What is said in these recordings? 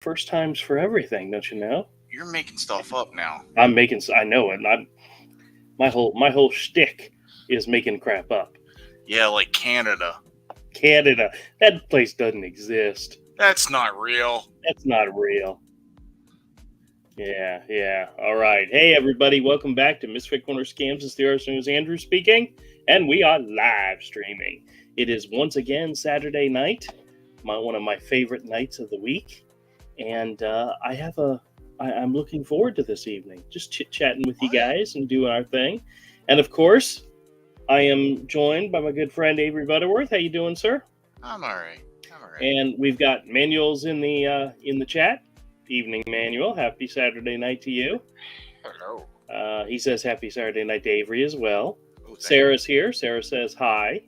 First times for everything, don't you know? You're making stuff up now. I know it. My whole shtick is making crap up. Yeah, like Canada. Canada, that place doesn't exist. That's not real. That's not real. Yeah. All right. Hey, everybody. Welcome back to Misfit Corner Scams. It's the artist news Andrew speaking, and we are live streaming. It is once again Saturday night, one of my favorite nights of the week, and I'm looking forward to this evening. Just chit chatting with you guys and doing our thing, and of course, I am joined by my good friend Avery Butterworth. How you doing, sir? I'm all right. And we've got Manuel's in the chat. Evening, Manuel. Happy Saturday night to you. Hello. He says happy Saturday night to Avery as well. Oh, Sarah's here. Sarah says hi.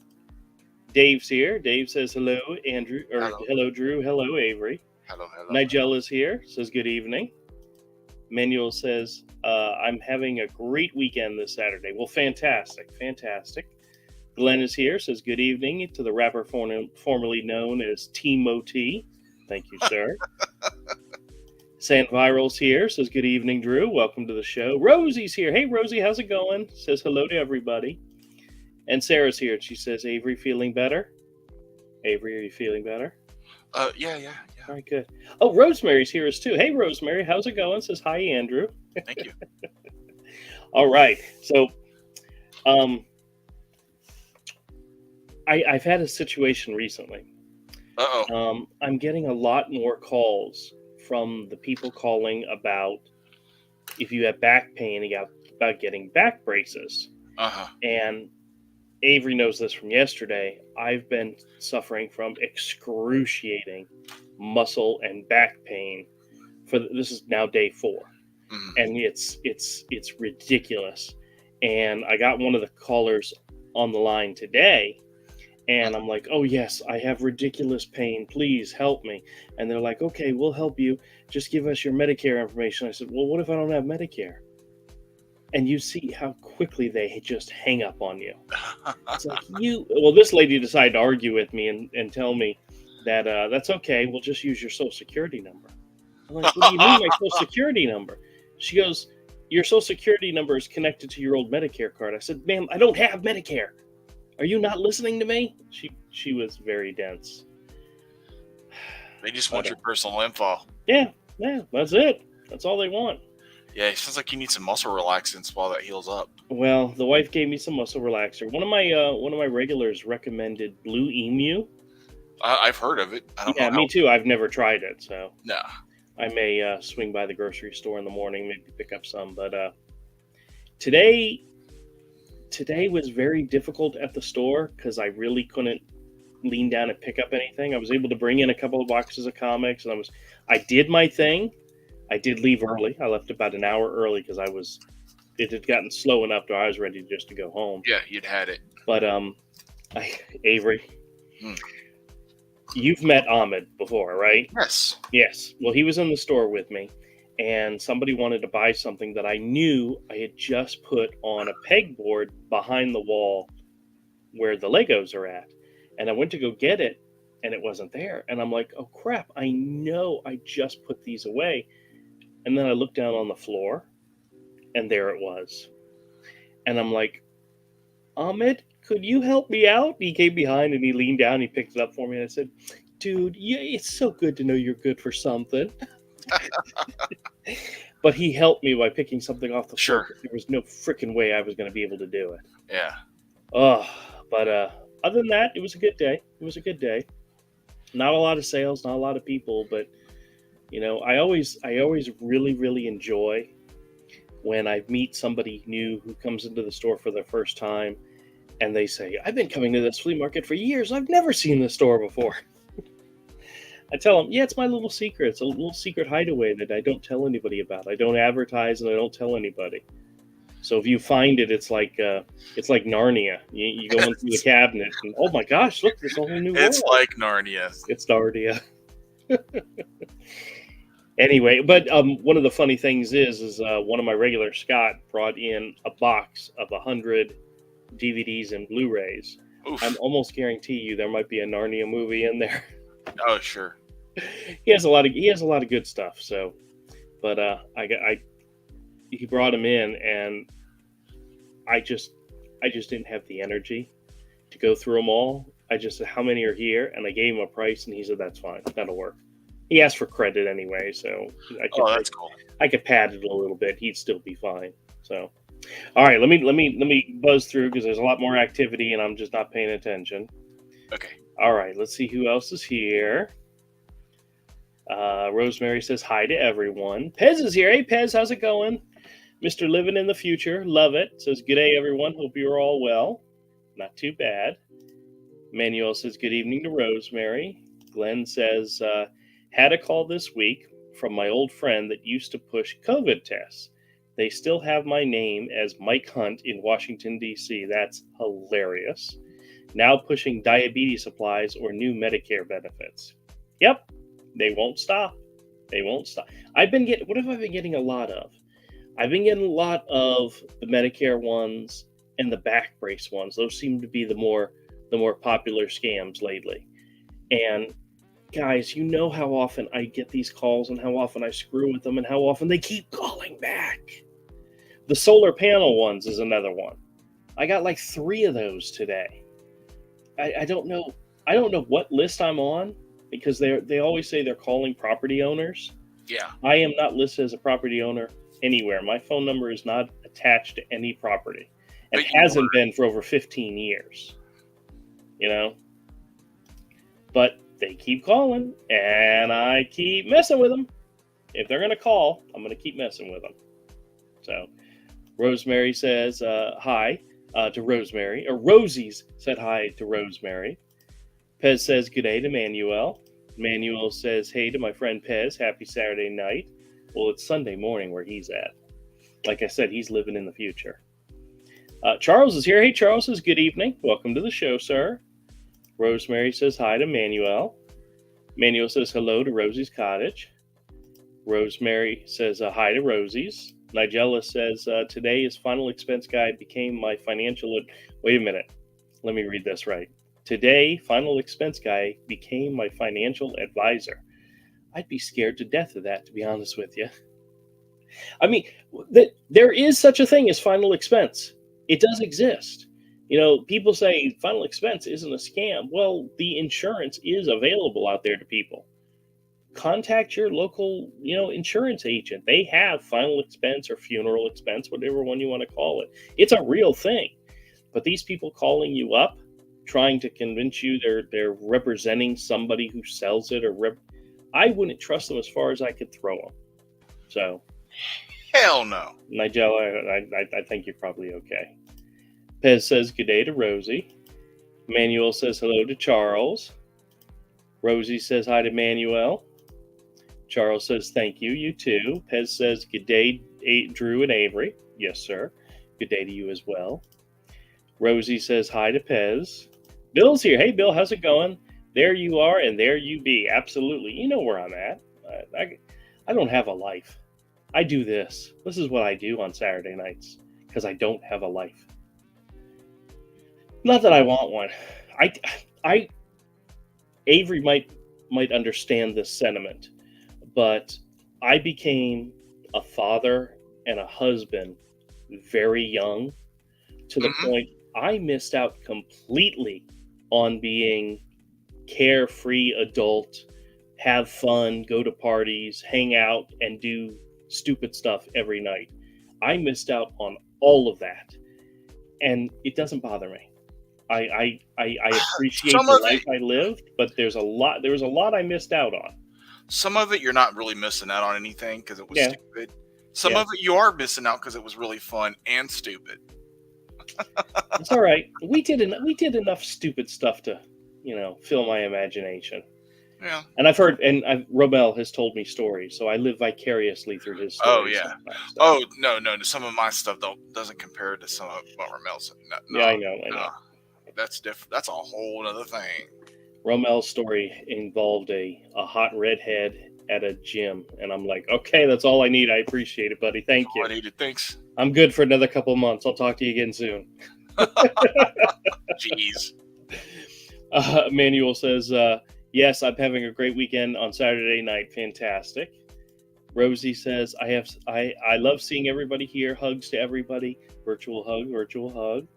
Dave's here. Dave says hello, Andrew. Or hello, Drew. Hello, Avery. Hello. Nigel is here. Says good evening. Manuel says I'm having a great weekend this Saturday. Well, fantastic. Glenn is here. Says good evening to the rapper formerly known as Timo T. Thank you, sir. Sand Viral's here. Says good evening, Drew. Welcome to the show. Rosie's here. Hey, Rosie, how's it going? Says hello to everybody. And Sarah's here. She says, Avery, feeling better? Avery, are you feeling better? Yeah. All right, good. Oh, Rosemary's here too. Hey, Rosemary, how's it going? Says hi, Andrew. Thank you. All right. So, I've had a situation recently. Uh-oh. I'm getting a lot more calls from the people calling about if you have back pain, about getting back braces. Uh-huh. And Avery knows this from yesterday. I've been suffering from excruciating muscle and back pain this is now day 4. Mm-hmm. And it's ridiculous. And I got one of the callers on the line today. And I'm like, oh, yes, I have ridiculous pain. Please help me. And they're like, okay, we'll help you. Just give us your Medicare information. I said, well, what if I don't have Medicare? And you see how quickly they just hang up on you. It's like this lady decided to argue with me and tell me that that's okay. We'll just use your Social Security number. I'm like, what do you mean my Social Security number? She goes, your Social Security number is connected to your old Medicare card. I said, ma'am, I don't have Medicare. Are you not listening to me? She was very dense. They just want your personal info. Yeah, that's it. That's all they want. Yeah, it sounds like you need some muscle relaxants while that heals up. Well, the wife gave me some muscle relaxer. One of my regulars recommended Blue Emu. I've heard of it. I don't know. Yeah, me too. I've never tried it, so no. I may swing by the grocery store in the morning, maybe pick up some. But today was very difficult at the store because I really couldn't lean down and pick up anything. I was able to bring in a couple of boxes of comics, and I did my thing. I did leave early. I left about an hour early because it had gotten slow enough that I was ready just to go home. Yeah, you'd had it. But Avery, you've met Ahmed before, right? Yes. Well, he was in the store with me, and somebody wanted to buy something that I knew I had just put on a pegboard behind the wall where the Legos are at. And I went to go get it, and it wasn't there. And I'm like, oh, crap, I know I just put these away. And then I looked down on the floor, and there it was. And I'm like, Ahmed, could you help me out? He came behind, and he leaned down, and he picked it up for me, and I said, dude, yeah, it's so good to know you're good for something. But he helped me by picking something off the floor. There was no freaking way I was going to be able to do it. Yeah. But other than that, it was a good day. Not a lot of sales, not a lot of people, but I always really, really enjoy when I meet somebody new who comes into the store for the first time and they say, I've been coming to this flea market for years. I've never seen this store before. I tell them, yeah, it's my little secret. It's a little secret hideaway that I don't tell anybody about. I don't advertise and I don't tell anybody. So if you find it, it's like Narnia. You go into the cabinet and, oh my gosh, look, there's a whole new world. It's like Narnia. It's Narnia. Anyway, but one of the funny things is one of my regulars, Scott, brought in a box of 100 DVDs and Blu-rays. Oof. I'm almost guarantee you there might be a Narnia movie in there. Oh, sure. He has a lot of good stuff. So, but he brought him in, and I just I just didn't have the energy to go through them all. I just said, how many are here? And I gave him a price, and he said, that's fine. That'll work. He asked for credit anyway, so I could Oh, that's cool. I could pad it a little bit. He'd still be fine. So, all right, let me buzz through because there's a lot more activity, and I'm just not paying attention. Okay. All right, let's see who else is here. Rosemary says hi to everyone. Pez is here. Hey, Pez, how's it going? Mr. Living in the Future, love it. Says, good day, everyone. Hope you're all well. Not too bad. Manuel says, good evening to Rosemary. Glenn says, had a call this week from my old friend that used to push COVID tests. They still have my name as Mike Hunt in Washington, D.C. That's hilarious. Now pushing diabetes supplies or new Medicare benefits. Yep, they won't stop. They won't stop. What have I been getting a lot of? I've been getting a lot of the Medicare ones and the back brace ones. Those seem to be the more popular scams lately. And guys, you know how often I get these calls and how often I screw with them and how often they keep calling back. The solar panel ones is another one. I got like 3 of those today. I don't know what list I'm on because they always say they're calling property owners. Yeah. I am not listed as a property owner anywhere. My phone number is not attached to any property and hasn't been for over 15 years. You know? But they keep calling and I keep messing with them. If they're going to call, I'm going to keep messing with them. So Rosemary says hi to Rosemary. Or Rosie's said hi to Rosemary. Pez says good day to Manuel. Manuel says hey to my friend Pez. Happy Saturday night. Well, it's Sunday morning where he's at. Like I said, he's living in the future. Charles is here. Hey, Charles says good evening. Welcome to the show, sir. Rosemary says hi to Manuel. Manuel says hello to Rosie's cottage. Rosemary says hi to Rosie's. Nigella says today his final expense guide became my financial. Wait a minute. Let me read this right. Today, final expense guide became my financial advisor. I'd be scared to death of that, to be honest with you. I mean, there is such a thing as final expense. It does exist. You know, people say final expense isn't a scam. Well, the insurance is available out there to people. Contact your local, insurance agent. They have final expense or funeral expense, whatever one you want to call it. It's a real thing. But these people calling you up, trying to convince you they're representing somebody who sells it, I wouldn't trust them as far as I could throw them. So, hell no. Nigella, I think you're probably okay. Pez says good day to Rosie. Manuel says hello to Charles. Rosie says hi to Manuel. Charles says thank you. You too. Pez says good day, Drew and Avery. Yes, sir. Good day to you as well. Rosie says hi to Pez. Bill's here. Hey, Bill, how's it going? There you are, and there you be. Absolutely. You know where I'm at. I don't have a life. I do this. This is what I do on Saturday nights because I don't have a life. Not that I want one. Avery might understand this sentiment, but I became a father and a husband very young to the point I missed out completely on being carefree adult, have fun, go to parties, hang out, and do stupid stuff every night. I missed out on all of that, and it doesn't bother me. I appreciate the life I lived, but there was a lot I missed out on. Some of it you're not really missing out on anything because it was stupid. Some of it you are missing out because it was really fun and stupid. It's all right. We did enough stupid stuff to, fill my imagination. Yeah. And I've heard, Romel has told me stories, so I live vicariously through his stories. Oh, yeah. Oh, no. Some of my stuff doesn't compare to some of what Romel said. No, yeah, I know. That's different. That's a whole other thing. Romel's story involved a hot redhead at a gym, and I'm like, okay, that's all I need. I appreciate it, buddy. Thank you. I needed. Thanks. I'm good for another couple months. I'll talk to you again soon. Jeez. Manuel says, Yes, I'm having a great weekend on Saturday night. Fantastic. Rosie says, I love seeing everybody here. Hugs to everybody. Virtual hug, virtual hug.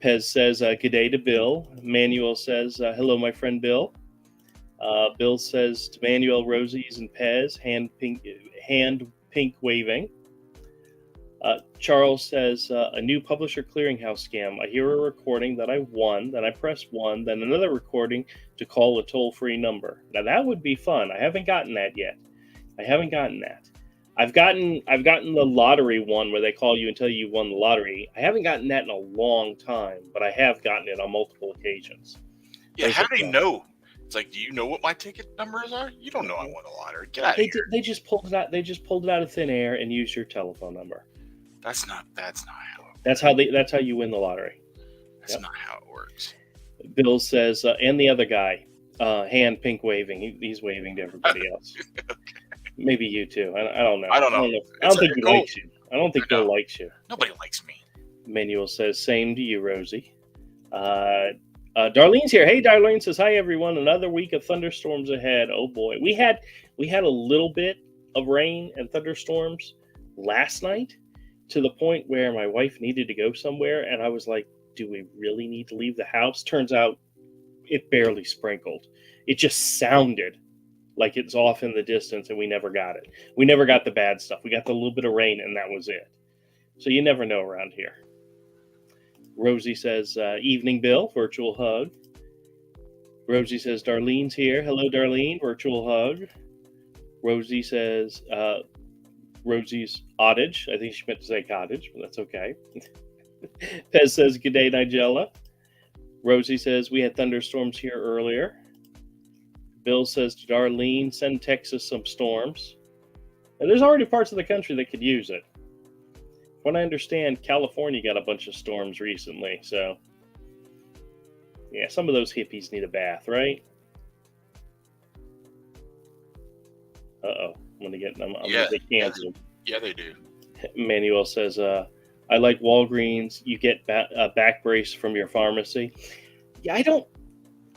Pez says, good day to Bill. Manuel says, hello, my friend Bill. Bill says to Manuel, Rosie's and Pez, hand pink waving. Charles says, a new publisher clearinghouse scam. I hear a recording that I won, then I press 1, then another recording to call a toll-free number. Now that would be fun. I haven't gotten that yet. I've gotten the lottery one where they call you and tell you won the lottery. I haven't gotten that in a long time, but I have gotten it on multiple occasions. Yeah, how do they know? It's like, do you know what my ticket numbers are? You don't know I won the lottery. Get out of here. They just pulled it out. They just pulled it out of thin air and used your telephone number. That's not how. That's how you win the lottery. That's not how it works. Bill says, and the other guy, hand pink waving. He's waving to everybody else. Okay. Maybe you too. I don't know. I don't know. I don't think he likes you. I don't think Bill likes you. Nobody likes me. Manuel says, same to you, Rosie. Darlene's here. Hey, Darlene says, hi, everyone. Another week of thunderstorms ahead. Oh, boy. We had a little bit of rain and thunderstorms last night to the point where my wife needed to go somewhere. And I was like, do we really need to leave the house? Turns out it barely sprinkled. It just sounded like it's off in the distance, and we never got it. We never got the bad stuff. We got the little bit of rain, and that was it. So you never know around here. Rosie says, evening, Bill, virtual hug. Rosie says, Darlene's here. Hello, Darlene, virtual hug. Rosie says, Rosie's odage. I think she meant to say cottage, but that's okay. Pez says, good day, Nigella. Rosie says, we had thunderstorms here earlier. Bill says to Darlene, send Texas some storms. And there's already parts of the country that could use it. From what I understand, California got a bunch of storms recently, so yeah, some of those hippies need a bath, right? Uh-oh, I'm gonna get canceled. Yeah, they do. Manuel says, I like Walgreens. You get a back brace from your pharmacy. Yeah,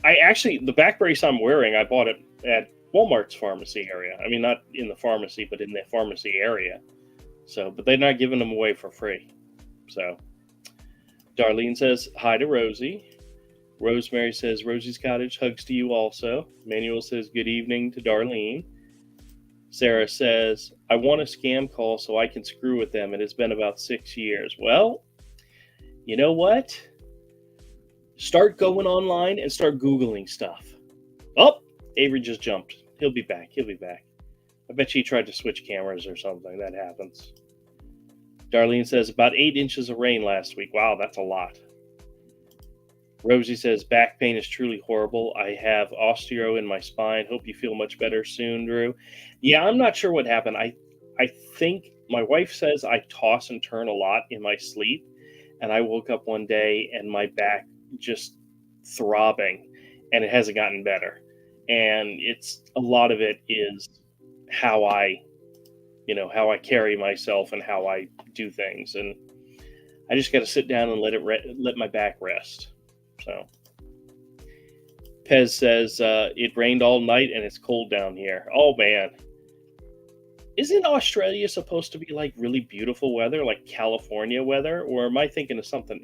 the back brace I'm wearing, I bought it at Walmart's pharmacy area. I mean, not in the pharmacy, but in the pharmacy area. So, but they're not giving them away for free. So, Darlene says, hi to Rosie. Rosemary says, Rosie's Cottage, hugs to you also. Manuel says, good evening to Darlene. Sarah says, I want a scam call so I can screw with them. It has been about 6 years. Well, you know what? Start going online and start Googling stuff. Oh, Avery just jumped. He'll be back. I bet she tried to switch cameras or something. That happens. Darlene says, about 8 inches of rain last week. Wow, that's a lot. Rosie says, back pain is truly horrible. I have osteo in my spine. Hope you feel much better soon, Drew. Yeah, I'm not sure what happened. I think my wife says I toss and turn a lot in my sleep. And I woke up one day and my back just throbbing, and it hasn't gotten better. And it's a lot of it is how I carry myself and how I do things. And I just got to sit down and let my back rest. So Pez says, it rained all night and it's cold down here. Oh man. Isn't Australia supposed to be like really beautiful weather, like California weather? Or am I thinking of something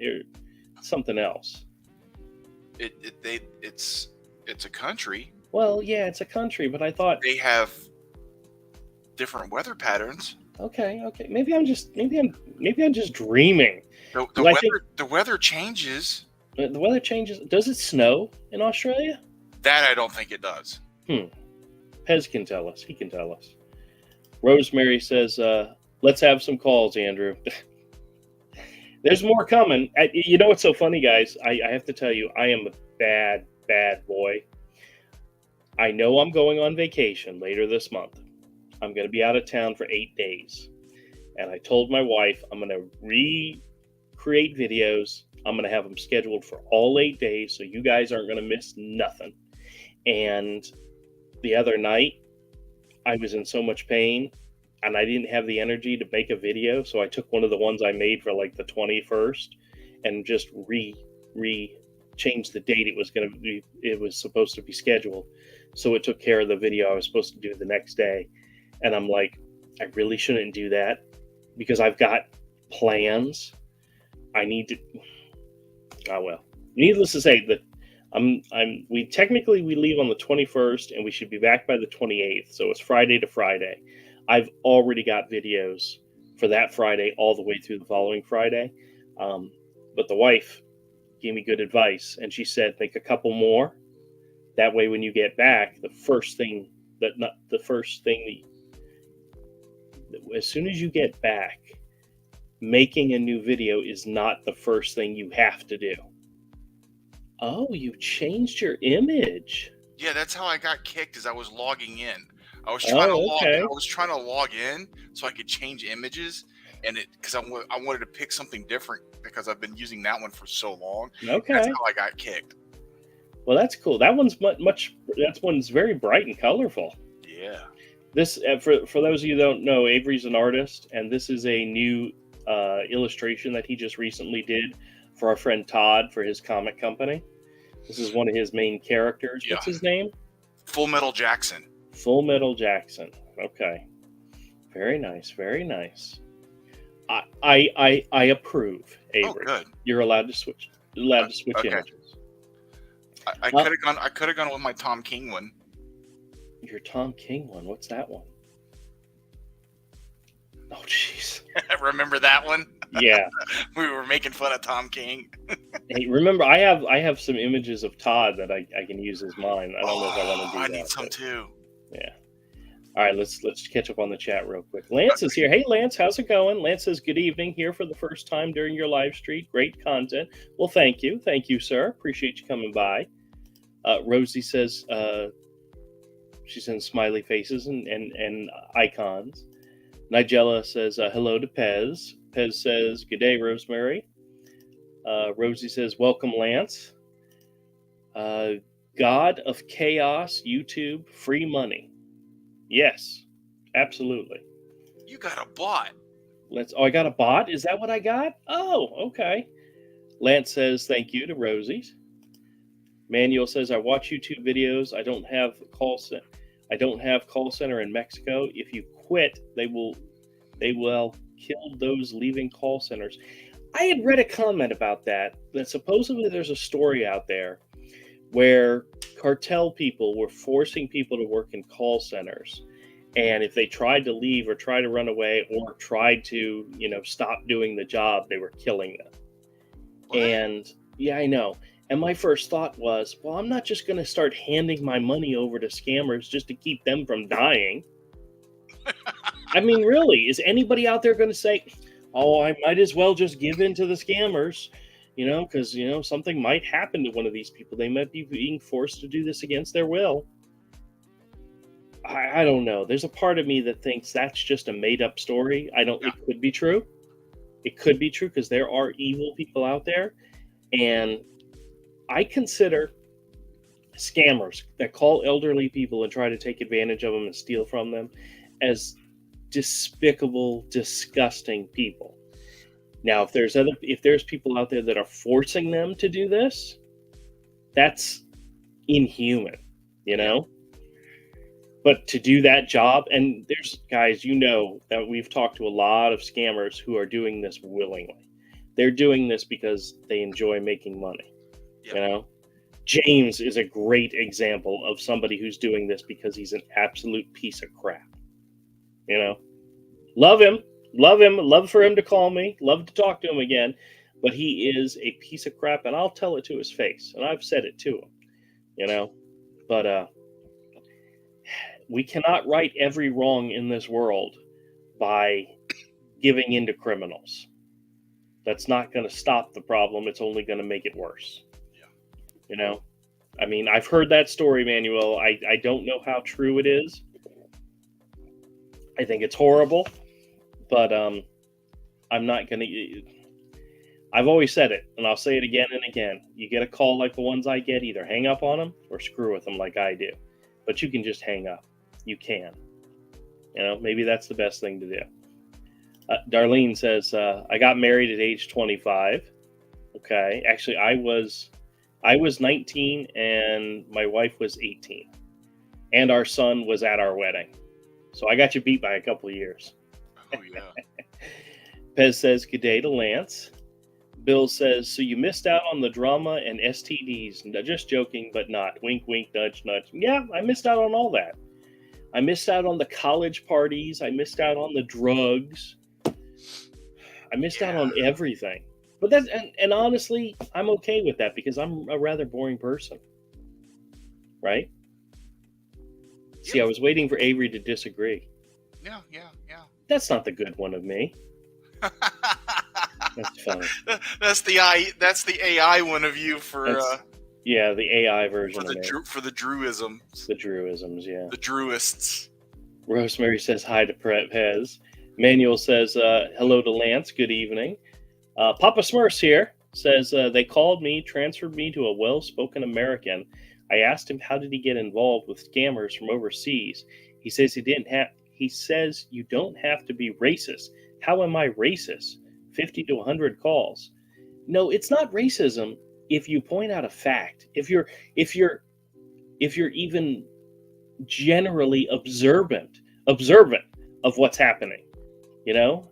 else? It's a country. Well, yeah, it's a country, but I thought they have different weather patterns. Okay. Maybe I'm just dreaming. The weather changes. The weather changes. Does it snow in Australia? That I don't think it does. Pez can tell us. He can tell us. Rosemary says, let's have some calls, Andrew. There's more coming. You know what's so funny, guys? I have to tell you, I am a bad boy. I know I'm going on vacation later this month. I'm going to be out of town for 8 days. And I told my wife I'm going to recreate videos. I'm going to have them scheduled for all 8 days so you guys aren't going to miss nothing. And the other night, I was in so much pain and I didn't have the energy to make a video. So I took one of the ones I made for like the 21st and just changed the date it was supposed to be scheduled. So it took care of the video I was supposed to do the next day. And I'm like, I really shouldn't do that because I've got plans. I need to. Oh well. Needless to say that we leave on the 21st and we should be back by the 28th. So it's Friday to Friday. I've already got videos for that Friday all the way through the following Friday. But the wife gave me good advice, and she said, make a couple more. That way, when you get back, as soon as you get back, making a new video is not the first thing you have to do. Oh, you changed your image. Yeah, that's how I got kicked. As I was logging in, I was trying to log in so I could change images, and because I wanted to pick something different because I've been using that one for so long. Okay, that's how I got kicked. Well, that's cool. That one's that one's very bright and colorful. Yeah. This for those of you who don't know, Avery's an artist, and this is a new illustration that he just recently did for our friend Todd for his comic company. This is one of his main characters. Yeah. What's his name? Full Metal Jackson. Full Metal Jackson. Okay. Very nice. Very nice. I approve, Avery. Oh, good. You're allowed to switch. Okay. Images. I could have gone with my Tom King one. Your Tom King one. What's that one? Oh, jeez. Remember that one? Yeah. We were making fun of Tom King. Hey, remember, I have some images of Todd that I can use as mine. I don't know if I want to do that. I need some too. Yeah. All right, let's catch up on the chat real quick. Lance is here. Hey, Lance, how's it going? Lance says, good evening, here for the first time during your live stream. Great content. Well, thank you. Thank you, sir. Appreciate you coming by. Rosie says, she sends smiley faces and icons. Nigella says, hello to Pez. Pez says, good day, Rosemary. Rosie says, welcome, Lance. God of Chaos, YouTube, free money. Yes, absolutely. You got a bot. I got a bot? Is that what I got? Oh, okay. Lance says, thank you to Rosie's. Manuel says, I watch YouTube videos. I don't have call center in Mexico. If you quit, they will kill those leaving call centers. I had read a comment about that supposedly there's a story out there where cartel people were forcing people to work in call centers, and if they tried to leave or try to run away or tried to, stop doing the job, they were killing them. What? And yeah, I know. And my first thought was, well, I'm not just going to start handing my money over to scammers just to keep them from dying. I mean, really, is anybody out there going to say, oh, I might as well just give in to the scammers, because, something might happen to one of these people. They might be being forced to do this against their will. I don't know. There's a part of me that thinks that's just a made-up story. It could be true. It could be true because there are evil people out there. And I consider scammers that call elderly people and try to take advantage of them and steal from them as despicable, disgusting people. Now, if there's people out there that are forcing them to do this, that's inhuman, But to do that job, and there's guys, that we've talked to a lot of scammers who are doing this willingly. They're doing this because they enjoy making money. Yep. James is a great example of somebody who's doing this because he's an absolute piece of crap. Love him, love for him to call me, love to talk to him again, but he is a piece of crap, and I'll tell it to his face, and I've said it to him, but we cannot right every wrong in this world by giving in to criminals. That's not going to stop the problem. It's only going to make it worse. I mean, I've heard that story, Manuel. I don't know how true it is. I think it's horrible, but I'm not going to. I've always said it, and I'll say it again and again. You get a call like the ones I get, either hang up on them or screw with them like I do. But you can just hang up. You can. Maybe that's the best thing to do. Darlene says, I got married at age 25. Okay. Actually, I I was 19 and my wife was 18. And our son was at our wedding. So I got you beat by a couple of years. Oh yeah. Pez says, good day to Lance. Bill says, so you missed out on the drama and STDs. No, just joking, but not. Wink, wink, nudge, nudge. Yeah, I missed out on all that. I missed out on the college parties. I missed out on the drugs. I missed out on everything. But that's, and honestly, I'm okay with that because I'm a rather boring person. Right? See, I was waiting for Avery to disagree. Yeah. That's not the good one of me. That's funny. That's the AI one of you for yeah, the AI version for the Druisms. The Druisms, yeah. The Druists. Rosemary says hi to Pez. Manuel says hello to Lance. Good evening. Papa Smurfs here says they called me, transferred me to a well-spoken American. I asked him how did he get involved with scammers from overseas. He says he didn't have. He says you don't have to be racist. How am I racist? 50 to 100 calls. No, it's not racism if you point out a fact. If you're even generally observant of what's happening. You know,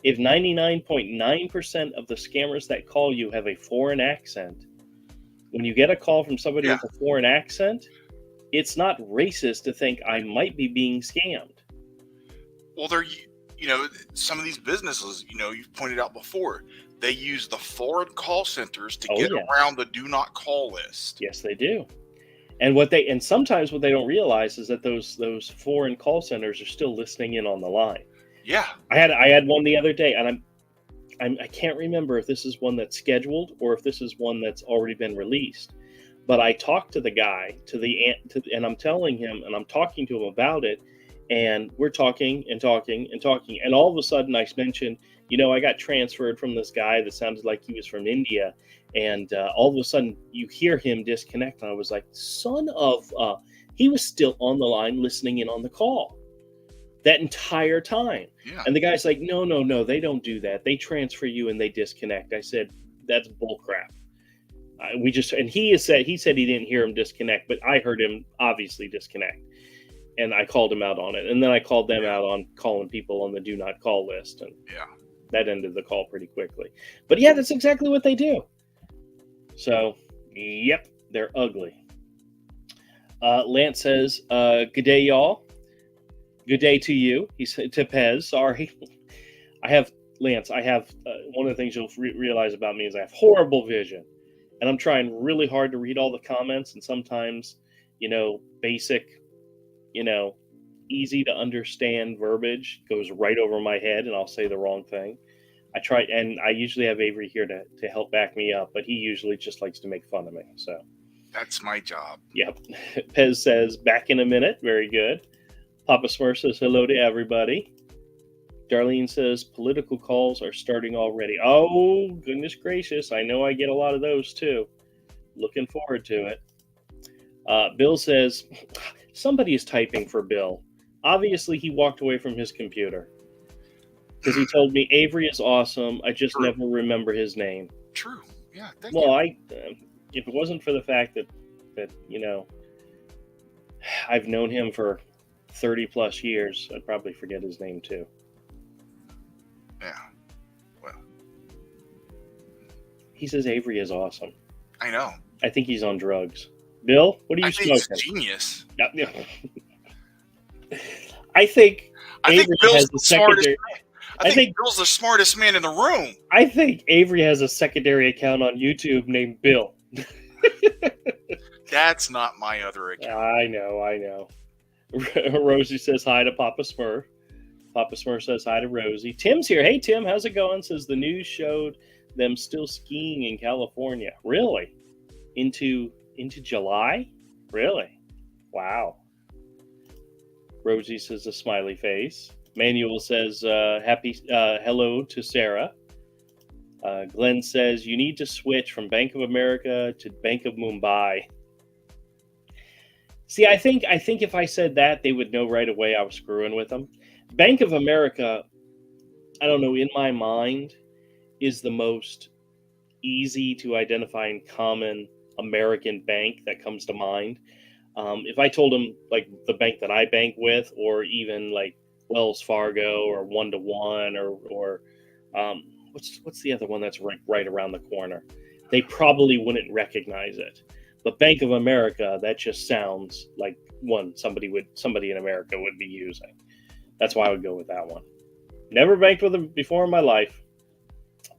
if 99.9% of the scammers that call you have a foreign accent, when you get a call from somebody with a foreign accent, it's not racist to think I might be being scammed. Well, some of these businesses, you've pointed out before, they use the foreign call centers to get around the do not call list. Yes, they do. And sometimes what they don't realize is that those foreign call centers are still listening in on the line. Yeah. I had one the other day, and I can't remember if this is one that's scheduled or if this is one that's already been released. But I talked to the guy and I'm telling him and I'm talking to him about it, and we're talking and talking and talking, and all of a sudden I mentioned, I got transferred from this guy that sounded like he was from India, and all of a sudden you hear him disconnect, and I was like, son of he was still on the line listening in on the call that entire time. Yeah. And the guy's like, no, they don't do that. They transfer you and they disconnect. I said, that's bullcrap. He said he didn't hear him disconnect, but I heard him obviously disconnect. And I called him out on it. And then I called them out on calling people on the do not call list. And that ended the call pretty quickly. But yeah, that's exactly what they do. So, yep, they're ugly. Lance says, good day, y'all. Good day to you. He said to Pez. Sorry. Lance, one of the things you'll realize about me is I have horrible vision. And I'm trying really hard to read all the comments. And sometimes, basic, easy to understand verbiage goes right over my head and I'll say the wrong thing. I usually have Avery here to help back me up, but he usually just likes to make fun of me. So that's my job. Yep. Pez says, back in a minute. Very good. Papa Smurf says, hello to everybody. Darlene says, political calls are starting already. Oh, goodness gracious. I know I get a lot of those too. Looking forward to it. Bill says, somebody is typing for Bill. Obviously, he walked away from his computer because he told me Avery is awesome. I just never remember his name. True. Yeah. If it wasn't for the fact that I've known him for 30 plus years, I'd probably forget his name too. Yeah. Well, he says Avery is awesome. I know. I think he's on drugs. Bill, what are you smoking? He's genius. I think Bill's the smartest man. I think Bill's the smartest man in the room. I think Avery has a secondary account on YouTube named Bill. That's not my other account. I know. Rosie says hi to Papa Smurf. Papa Smurf says hi to Rosie. Tim's here. Hey, Tim, how's it going? Says the news showed them still skiing in California. Really? Into July? Really? Wow. Rosie says a smiley face. Manuel says hello to Sarah. Glenn says you need to switch from Bank of America to Bank of Mumbai. See, I think if I said that, they would know right away I was screwing with them. Bank of America, I don't know, in my mind, is the most easy to identify and common American bank that comes to mind. If I told them like the bank that I bank with, or even like Wells Fargo or One to One, or what's the other one that's right around the corner, they probably wouldn't recognize it. But Bank of America, that just sounds like one somebody in America would be using. That's why I would go with that one. Never banked with them before in my life,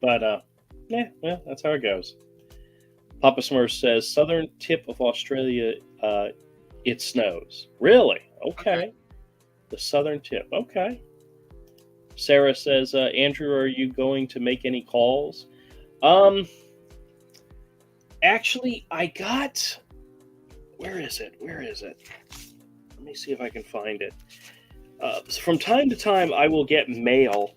but yeah, well, that's how it goes. Papa Smurf says, southern tip of Australia, it snows. Really? Okay. Okay. The southern tip. Okay. Sarah says, Andrew, are you going to make any calls? Actually, I got. Where is it? Let me see if I can find it. From time to time, I will get mail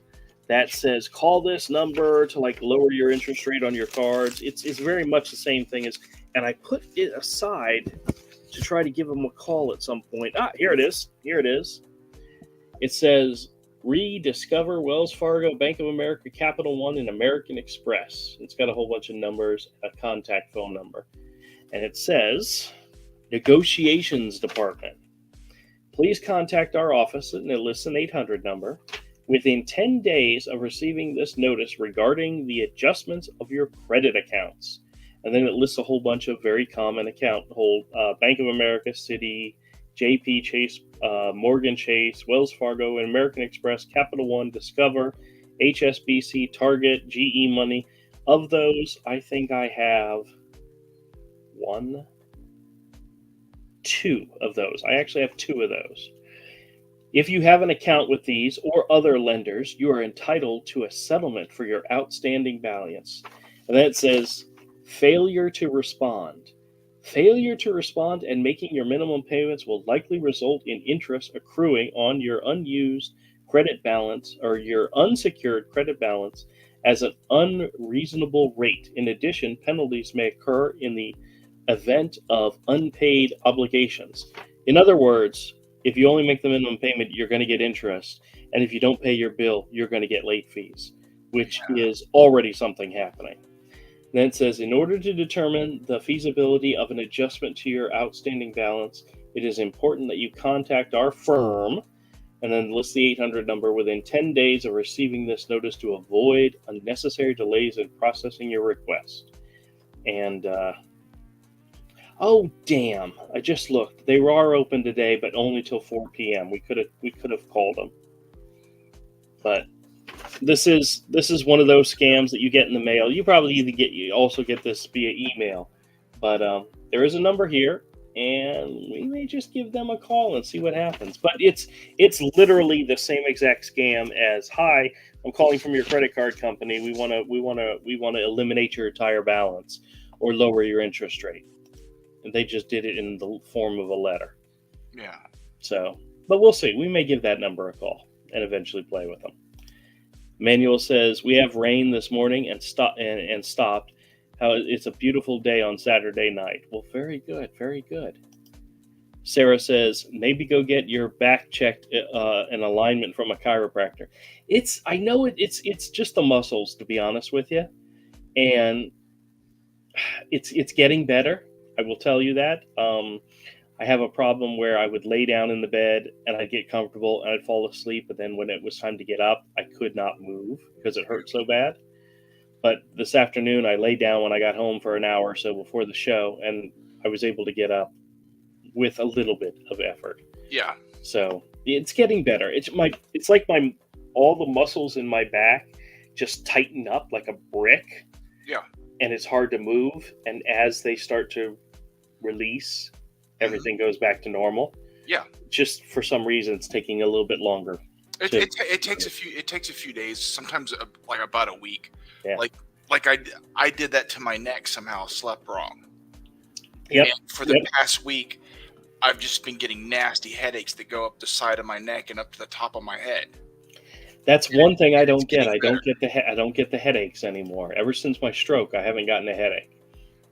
that says call this number to like lower your interest rate on your cards. It's very much the same thing as, and I put it aside to try to give them a call at some point. Here it is. It says rediscover Wells Fargo, Bank of America, Capital One, and American Express. It's got a whole bunch of numbers, a contact phone number, and it says negotiations department. Please contact our office and enlist an 800 number within 10 days of receiving this notice regarding the adjustments of your credit accounts. And then it lists a whole bunch of very common account hold: Bank of America, Citi, JP Chase, Morgan Chase, Wells Fargo, and American Express, Capital One, Discover, HSBC, Target, GE Money. Of those, I think I have two of those. I actually have two of those. If you have an account with these or other lenders, you are entitled to a settlement for your outstanding balance. And then it says, failure to respond. Failure to respond and making your minimum payments will likely result in interest accruing on your unused credit balance or your unsecured credit balance as an unreasonable rate. In addition, penalties may occur in the event of unpaid obligations. In other words, if you only make the minimum payment, you're going to get interest. And if you don't pay your bill, you're going to get late fees, which is already something happening. Then it says, in order to determine the feasibility of an adjustment to your outstanding balance, it is important that you contact our firm, and then list the 800 number within 10 days of receiving this notice to avoid unnecessary delays in processing your request. And, oh damn! I just looked. They are open today, but only till 4 p.m. We could have called them, but this is one of those scams that you get in the mail. You probably you also get this via email, but there is a number here, and we may just give them a call and see what happens. But it's literally the same exact scam as, hi, I'm calling from your credit card company. We want to eliminate your entire balance or lower your interest rate. And they just did it in the form of a letter. Yeah. So, but we'll see. We may give that number a call and eventually play with them. Manuel says, we have rain this morning and stopped. How it's a beautiful day on Saturday night. Well, very good, very good. Sarah says, maybe go get your back checked, an alignment from a chiropractor. I know it's just the muscles, to be honest with you, and it's getting better. I will tell you that. I have a problem where I would lay down in the bed and I'd get comfortable and I'd fall asleep. But then when it was time to get up, I could not move because it hurt so bad. But this afternoon, I laid down when I got home for an hour or so before the show, and I was able to get up with a little bit of effort. Yeah. So it's getting better. It's like all the muscles in my back just tighten up like a brick. Yeah. And it's hard to move. And as they start to release, everything goes back to normal. Yeah. Just for some reason, it's taking a little bit longer. It takes a few days, sometimes like about a week. Yeah. Like I did that to my neck somehow, slept wrong. Yep. And for the past week, I've just been getting nasty headaches that go up the side of my neck and up to the top of my head. That's one thing I don't get. I don't get the headaches anymore. Ever since my stroke, I haven't gotten a headache.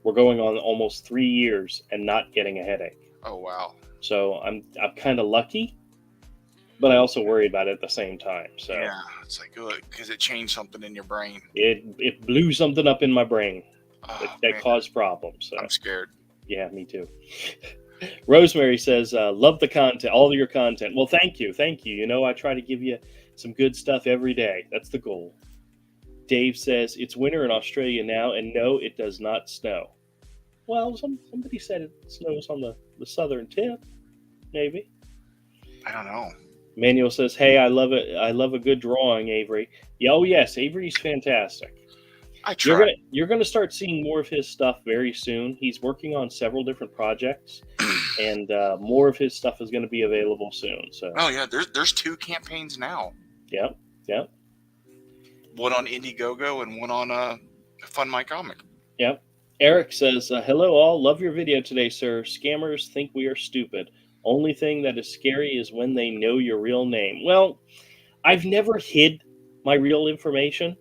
We're going on almost 3 years and not getting a headache. Oh wow! So I'm kind of lucky, but I also worry about it at the same time. So yeah, it's like good because it changed something in your brain. It blew something up in my brain. Oh, that man, cause problems. So I'm scared. yeah, me too. Rosemary says, "Love the content, all of your content." Well, thank you, thank you. You know, I try to give you some good stuff every day. That's the goal. Dave says it's winter in Australia now, and no, it does not snow. Well, somebody said it snows on the southern tip, maybe. I don't know. Manuel says, "Hey, I love it. I love a good drawing, Avery." Yeah, oh yes, Avery's fantastic. I try. You're gonna start seeing more of his stuff very soon. He's working on several different projects, and more of his stuff is going to be available soon. So Oh yeah, there's 2 campaigns now. yeah, yeah, One on Indiegogo and one on Fund My Comic. yeah. Eric says, "Hello all, love your video today, sir. Scammers think we are stupid. Only thing that is scary is when they know your real name." Well, I've never hid my real information.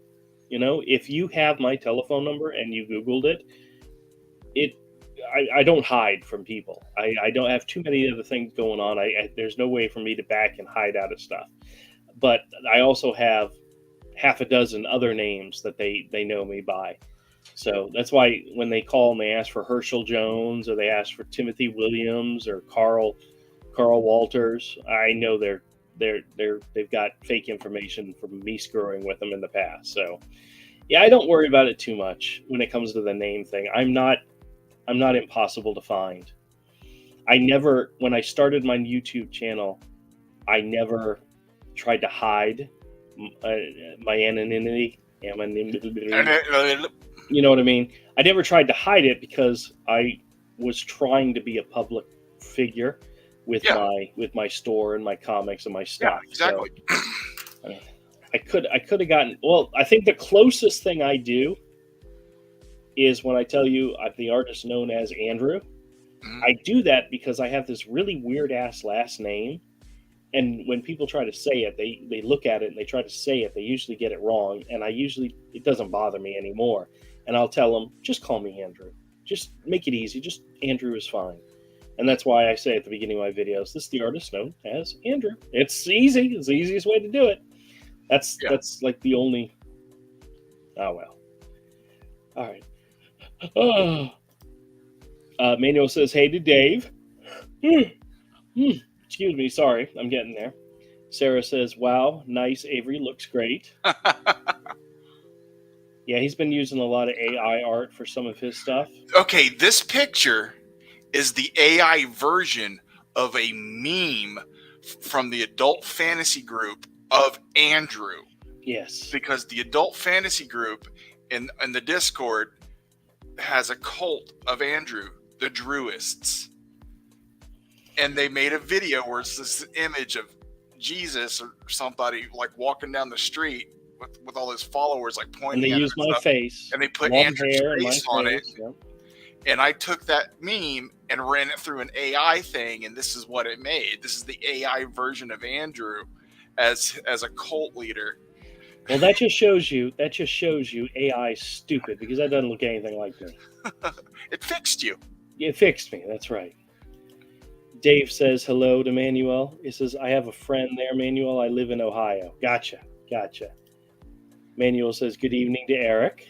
You know, if you have my telephone number and you Googled it, I don't hide from people. I don't have too many other things going on. There's no way for me to back and hide out of stuff. But I also have half a dozen other names that they know me by. So that's why when they call and they ask for Herschel Jones or they ask for Timothy Williams or Carl Walters, I know they've got fake information from me screwing with them in the past. So yeah, I don't worry about it too much when it comes to the name thing. I'm not impossible to find. When I started my YouTube channel, I never tried to hide my anonymity. You know what I mean? I never tried to hide it because I was trying to be a public figure with my store and my comics and my stuff. Yeah, exactly. So, I could have gotten. Well, I think the closest thing I do is when I tell you I'm the artist known as Andrew. Mm-hmm. I do that because I have this really weird ass last name. And when people try to say it, they look at it and they try to say it. They usually get it wrong. And it doesn't bother me anymore. And I'll tell them, just call me Andrew. Just make it easy. Just Andrew is fine. And that's why I say at the beginning of my videos, this is the artist known as Andrew. It's easy. It's the easiest way to do it. That's like the only. Oh, well. All right. Manuel says, "Hey to Dave." Excuse me. Sorry. I'm getting there. Sarah says, "Wow. Nice. Avery looks great." Yeah, he's been using a lot of AI art for some of his stuff. Okay, this picture is the AI version of a meme from the adult fantasy group of Andrew. Yes. Because the adult fantasy group in the Discord has a cult of Andrew, the Druists. And they made a video where it's this image of Jesus or somebody like walking down the street with all his followers like pointing and they at use my face. And they put Andrew's face on it. Yeah. And I took that meme and ran it through an AI thing, and this is what it made. This is the AI version of Andrew as a cult leader. Well, that just shows you AI is stupid because that doesn't look anything like me. It fixed you. It fixed me. That's right. Dave says hello to Manuel. He says, "I have a friend there, Manuel. I live in Ohio." Gotcha. Manuel says, "Good evening to Eric."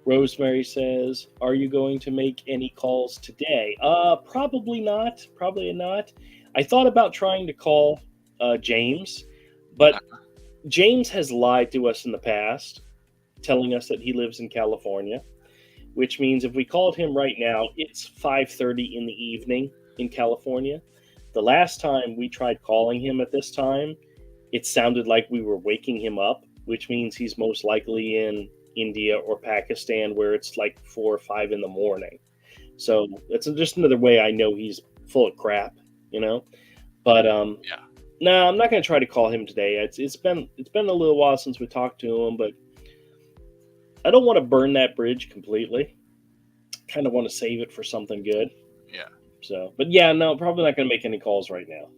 Rosemary says, "Are you going to make any calls today?" Probably not. I thought about trying to call James, but James has lied to us in the past, telling us that he lives in California, which means if we called him right now, it's 5:30 in the evening in California. The last time we tried calling him at this time, it sounded like we were waking him up, which means he's most likely in India or Pakistan where it's like 4 or 5 in the morning. So it's just another way I know he's full of crap, you know. But no, I'm not going to try to call him today. It's been a little while since we talked to him, but I don't want to burn that bridge completely. Kind of want to save it for something good. Yeah. So, but yeah, no, probably not going to make any calls right now.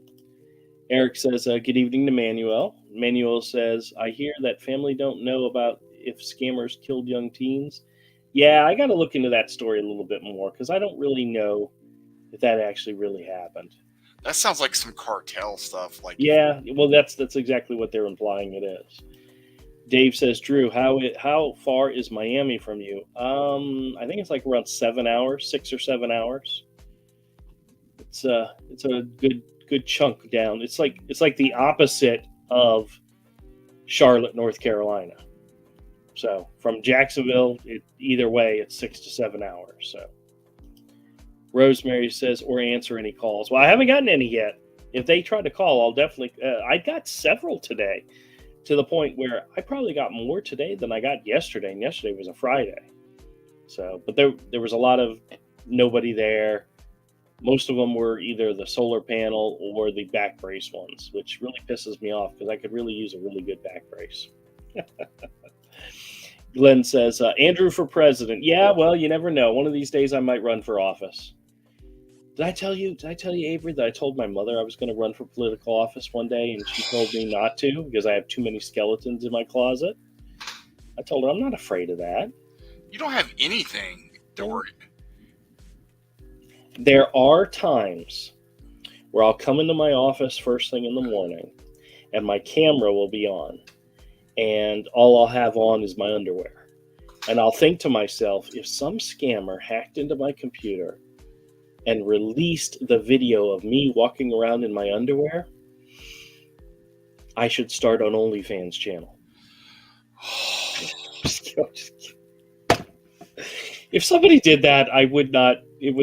Eric says, "Good evening to Manuel." Manuel says, "I hear that family don't know about if scammers killed young teens." Yeah, I got to look into that story a little bit more because I don't really know if that actually really happened. That sounds like some cartel stuff. Like, yeah, well, that's exactly what they're implying it is. Dave says, Drew, how far is Miami from you? I think it's like around 7 hours, 6 or 7 hours. It's a good chunk down. It's like the opposite of Charlotte, North Carolina. So from Jacksonville, either way, it's 6 to 7 hours. So Rosemary says, or answer any calls. Well, I haven't gotten any yet. If they try to call, I'll definitely. I got several today, to the point where I probably got more today than I got yesterday. And yesterday was a Friday. So, but there was a lot of nobody there. Most of them were either the solar panel or the back brace ones, which really pisses me off because I could really use a really good back brace. Glenn says, Andrew for president. Yeah, well, you never know. One of these days I might run for office. Did I tell you, Avery, that I told my mother I was going to run for political office one day and she told me not to because I have too many skeletons in my closet? I told her I'm not afraid of that. You don't have anything to worry. There are times where I'll come into my office first thing in the morning and my camera will be on and all I'll have on is my underwear. And I'll think to myself, if some scammer hacked into my computer and released the video of me walking around in my underwear, I should start an OnlyFans channel. If somebody did that, it would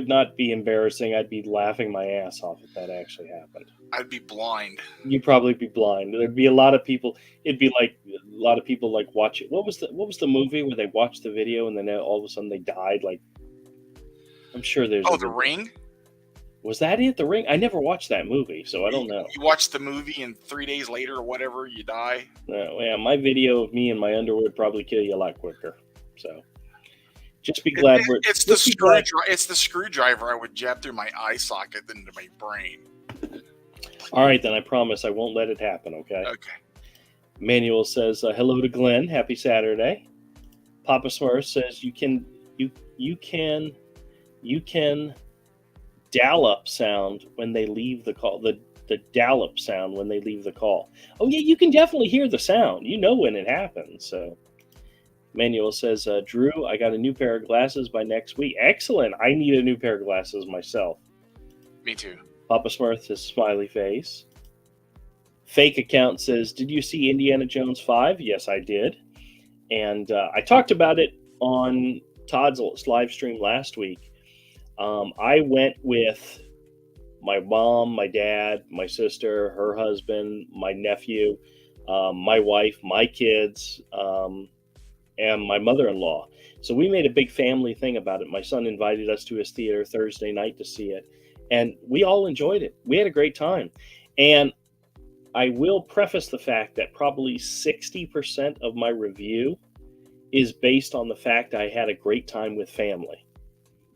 not be embarrassing. I'd be laughing my ass off if that actually happened. I'd be blind. You'd probably be blind. There'd be a lot of people. It'd be like a lot of people like watch it. What was the movie where they watched the video and then all of a sudden they died? Like, I'm sure there's. Oh, The Ring? Was that it? The Ring? I never watched that movie, so I don't know. You watch the movie and 3 days later or whatever, you die? Yeah, my video of me in my underwear would probably kill you a lot quicker. So just be glad it's the screwdriver I would jab through my eye socket into my brain. All right, then I promise I won't let it happen, okay? Okay. Manuel says, hello to Glenn. Happy Saturday. Papa Smurf says, you can Dallop sound when they leave the call. The Dallop sound when they leave the call. Oh yeah, you can definitely hear the sound. You know when it happens. So Manuel says, Drew, I got a new pair of glasses by next week. Excellent. I need a new pair of glasses myself. Me too. Papa Smurf says, smiley face. Fake account says, did you see Indiana Jones 5? Yes, I did. And I talked about it on Todd's live stream last week. I went with my mom, my dad, my sister, her husband, my nephew, my wife, my kids, and my mother-in-law. So we made a big family thing about it. My son invited us to his theater Thursday night to see it, and we all enjoyed it. We had a great time. And I will preface the fact that probably 60% of my review is based on the fact I had a great time with family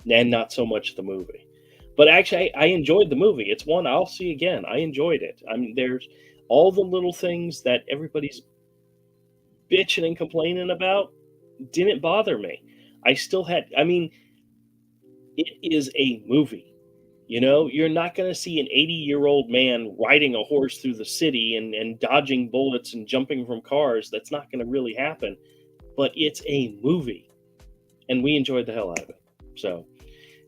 and not so much the movie. But actually, I enjoyed the movie. It's one I'll see again. I enjoyed it. I mean, there's all the little things that everybody's bitching and complaining about didn't bother me. I still had, I mean, it is a movie. You know, you're not going to see an 80-year-old man riding a horse through the city and dodging bullets and jumping from cars. That's not going to really happen. But it's a movie. And we enjoyed the hell out of it. So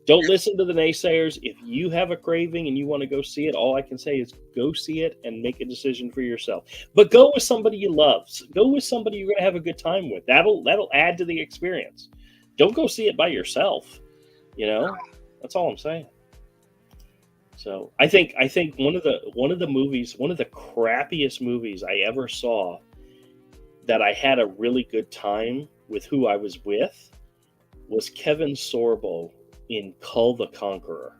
don't listen to the naysayers. If you have a craving and you want to go see it, all I can say is go see it and make a decision for yourself. But go with somebody you love. Go with somebody you're going to have a good time with. That'll add to the experience. Don't go see it by yourself. You know, that's all I'm saying. So I think one of the movies, one of the crappiest movies I ever saw that I had a really good time with who I was with was Kevin Sorbo in Kull the Conqueror.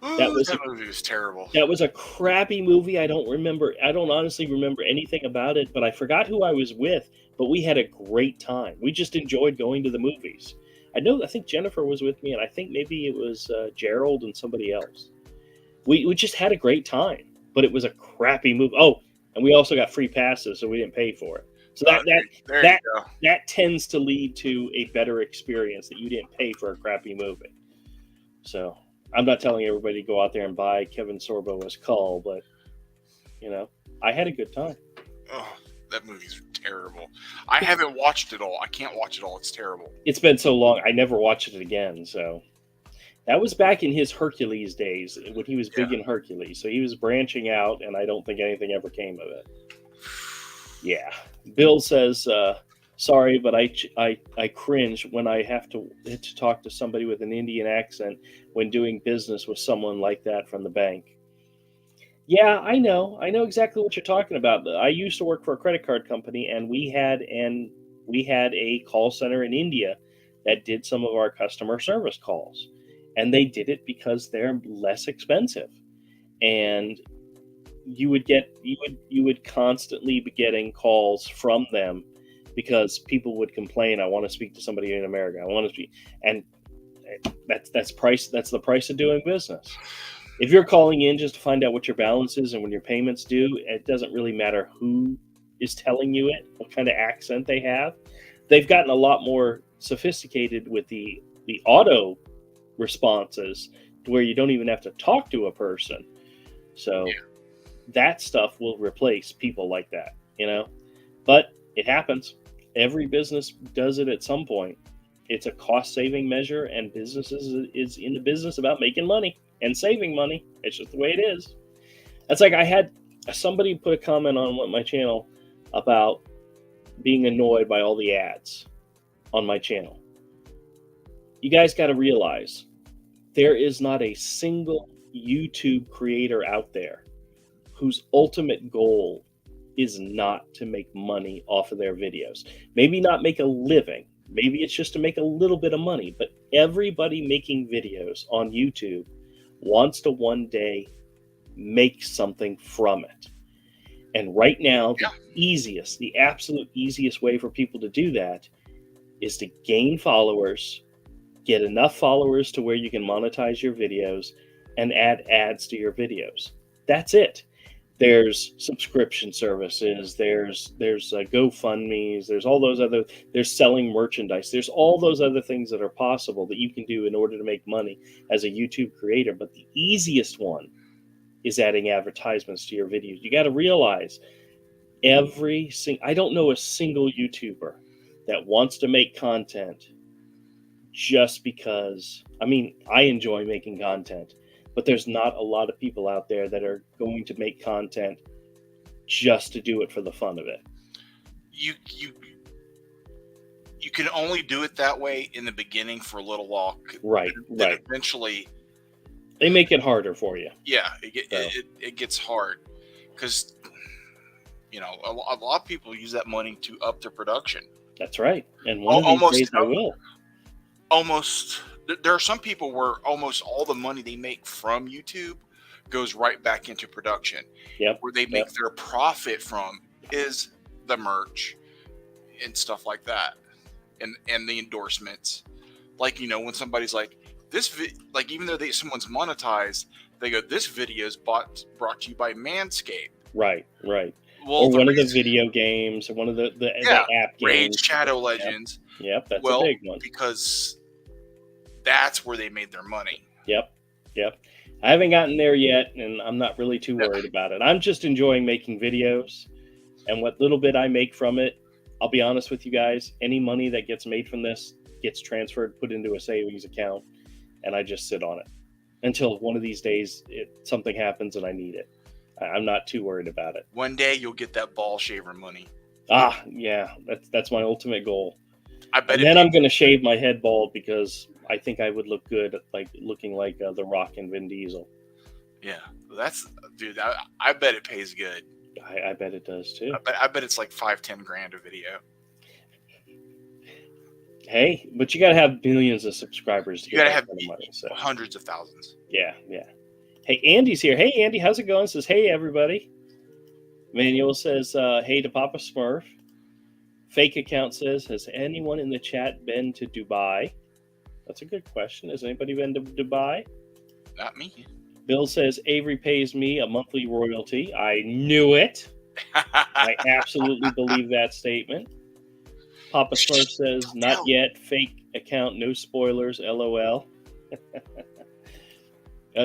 That movie was terrible. That was a crappy movie. I don't honestly remember anything about it, but I forgot who I was with, but we had a great time. We just enjoyed going to the movies. I think Jennifer was with me, and I think maybe it was Gerald and somebody else. We just had a great time, but it was a crappy movie. Oh, and we also got free passes, so we didn't pay for it. So that tends to lead to a better experience that you didn't pay for a crappy movie. So I'm not telling everybody to go out there and buy Kevin Sorbo as Kull, but you know, I had a good time. Oh, that movie's terrible. I haven't watched it all. I can't watch it all. It's terrible. It's been so long. I never watched it again. So that was back in his Hercules days when he was big in Hercules. So he was branching out, and I don't think anything ever came of it. Yeah. Bill says, sorry, but I cringe when I have to talk to somebody with an Indian accent when doing business with someone like that from the bank. Yeah, I know exactly what you're talking about. I used to work for a credit card company, and we had a call center in India that did some of our customer service calls, and they did it because they're less expensive, and you would constantly be getting calls from them because people would complain, I want to speak to somebody in America, I want to speak, and that's the price of doing business. If you're calling in just to find out what your balance is and when your payments due, it doesn't really matter who is telling you it, what kind of accent they have. They've gotten a lot more sophisticated with the auto responses to where you don't even have to talk to a person. So that stuff will replace people like that, but it happens. Every business does it at some point. It's a cost-saving measure, and businesses is in the business about making money and saving money. It's just the way it is. That's like I had somebody put a comment on my channel about being annoyed by all the ads on my channel. You guys got to realize there is not a single YouTube creator out there whose ultimate goal is not to make money off of their videos. Maybe not make a living. Maybe it's just to make a little bit of money. But everybody making videos on YouTube wants to one day make something from it. And right now, the absolute easiest way for people to do that is to gain followers, get enough followers to where you can monetize your videos and add ads to your videos. That's it. There's subscription services, there's GoFundMes, there's selling merchandise. There's all those other things that are possible that you can do in order to make money as a YouTube creator. But the easiest one is adding advertisements to your videos. You got to realize I don't know a single YouTuber that wants to make content just because, I enjoy making content, but there's not a lot of people out there that are going to make content just to do it for the fun of it. You can only do it that way in the beginning for a little while. Right. Eventually, they make it harder for you. Yeah, it gets hard because a lot of people use that money to up their production. That's right, and one of these days I will. There are some people where almost all the money they make from YouTube goes right back into production. Yep. Where they make their profit from is the merch and stuff like that, and the endorsements. Like when somebody's like even though someone's monetized, they go, "This video is brought to you by Manscaped." Right. Well, or one of the video games, or one of the app games, Raid Shadow Legends. Yep, that's a big one because that's where they made their money. Yep. I haven't gotten there yet, and I'm not really too worried about it. I'm just enjoying making videos, and what little bit I make from it, I'll be honest with you guys, any money that gets made from this gets transferred, put into a savings account, and I just sit on it until one of these days something happens and I need it. I'm not too worried about it. One day you'll get that ball shaver money. Yeah, that's my ultimate goal. I bet. And then I'm going to shave my head bald because I think I would look good, looking like The Rock and Vin Diesel. Yeah, dude. I bet it pays good. I bet it does too. I bet it's like $5-10 grand a video. Hey, but you got to have millions of subscribers to get that kind of money. So hundreds of thousands. Yeah. Hey, Andy's here. Hey, Andy, how's it going? Says, hey, everybody. Manuel says, hey to Papa Smurf. Fake account says, has anyone in the chat been to Dubai? That's a good question. Has anybody been to Dubai? Not me. Bill says, Avery pays me a monthly royalty. I knew it. I absolutely believe that statement. Papa Smurf says, not yet. Fake account, no spoilers, LOL.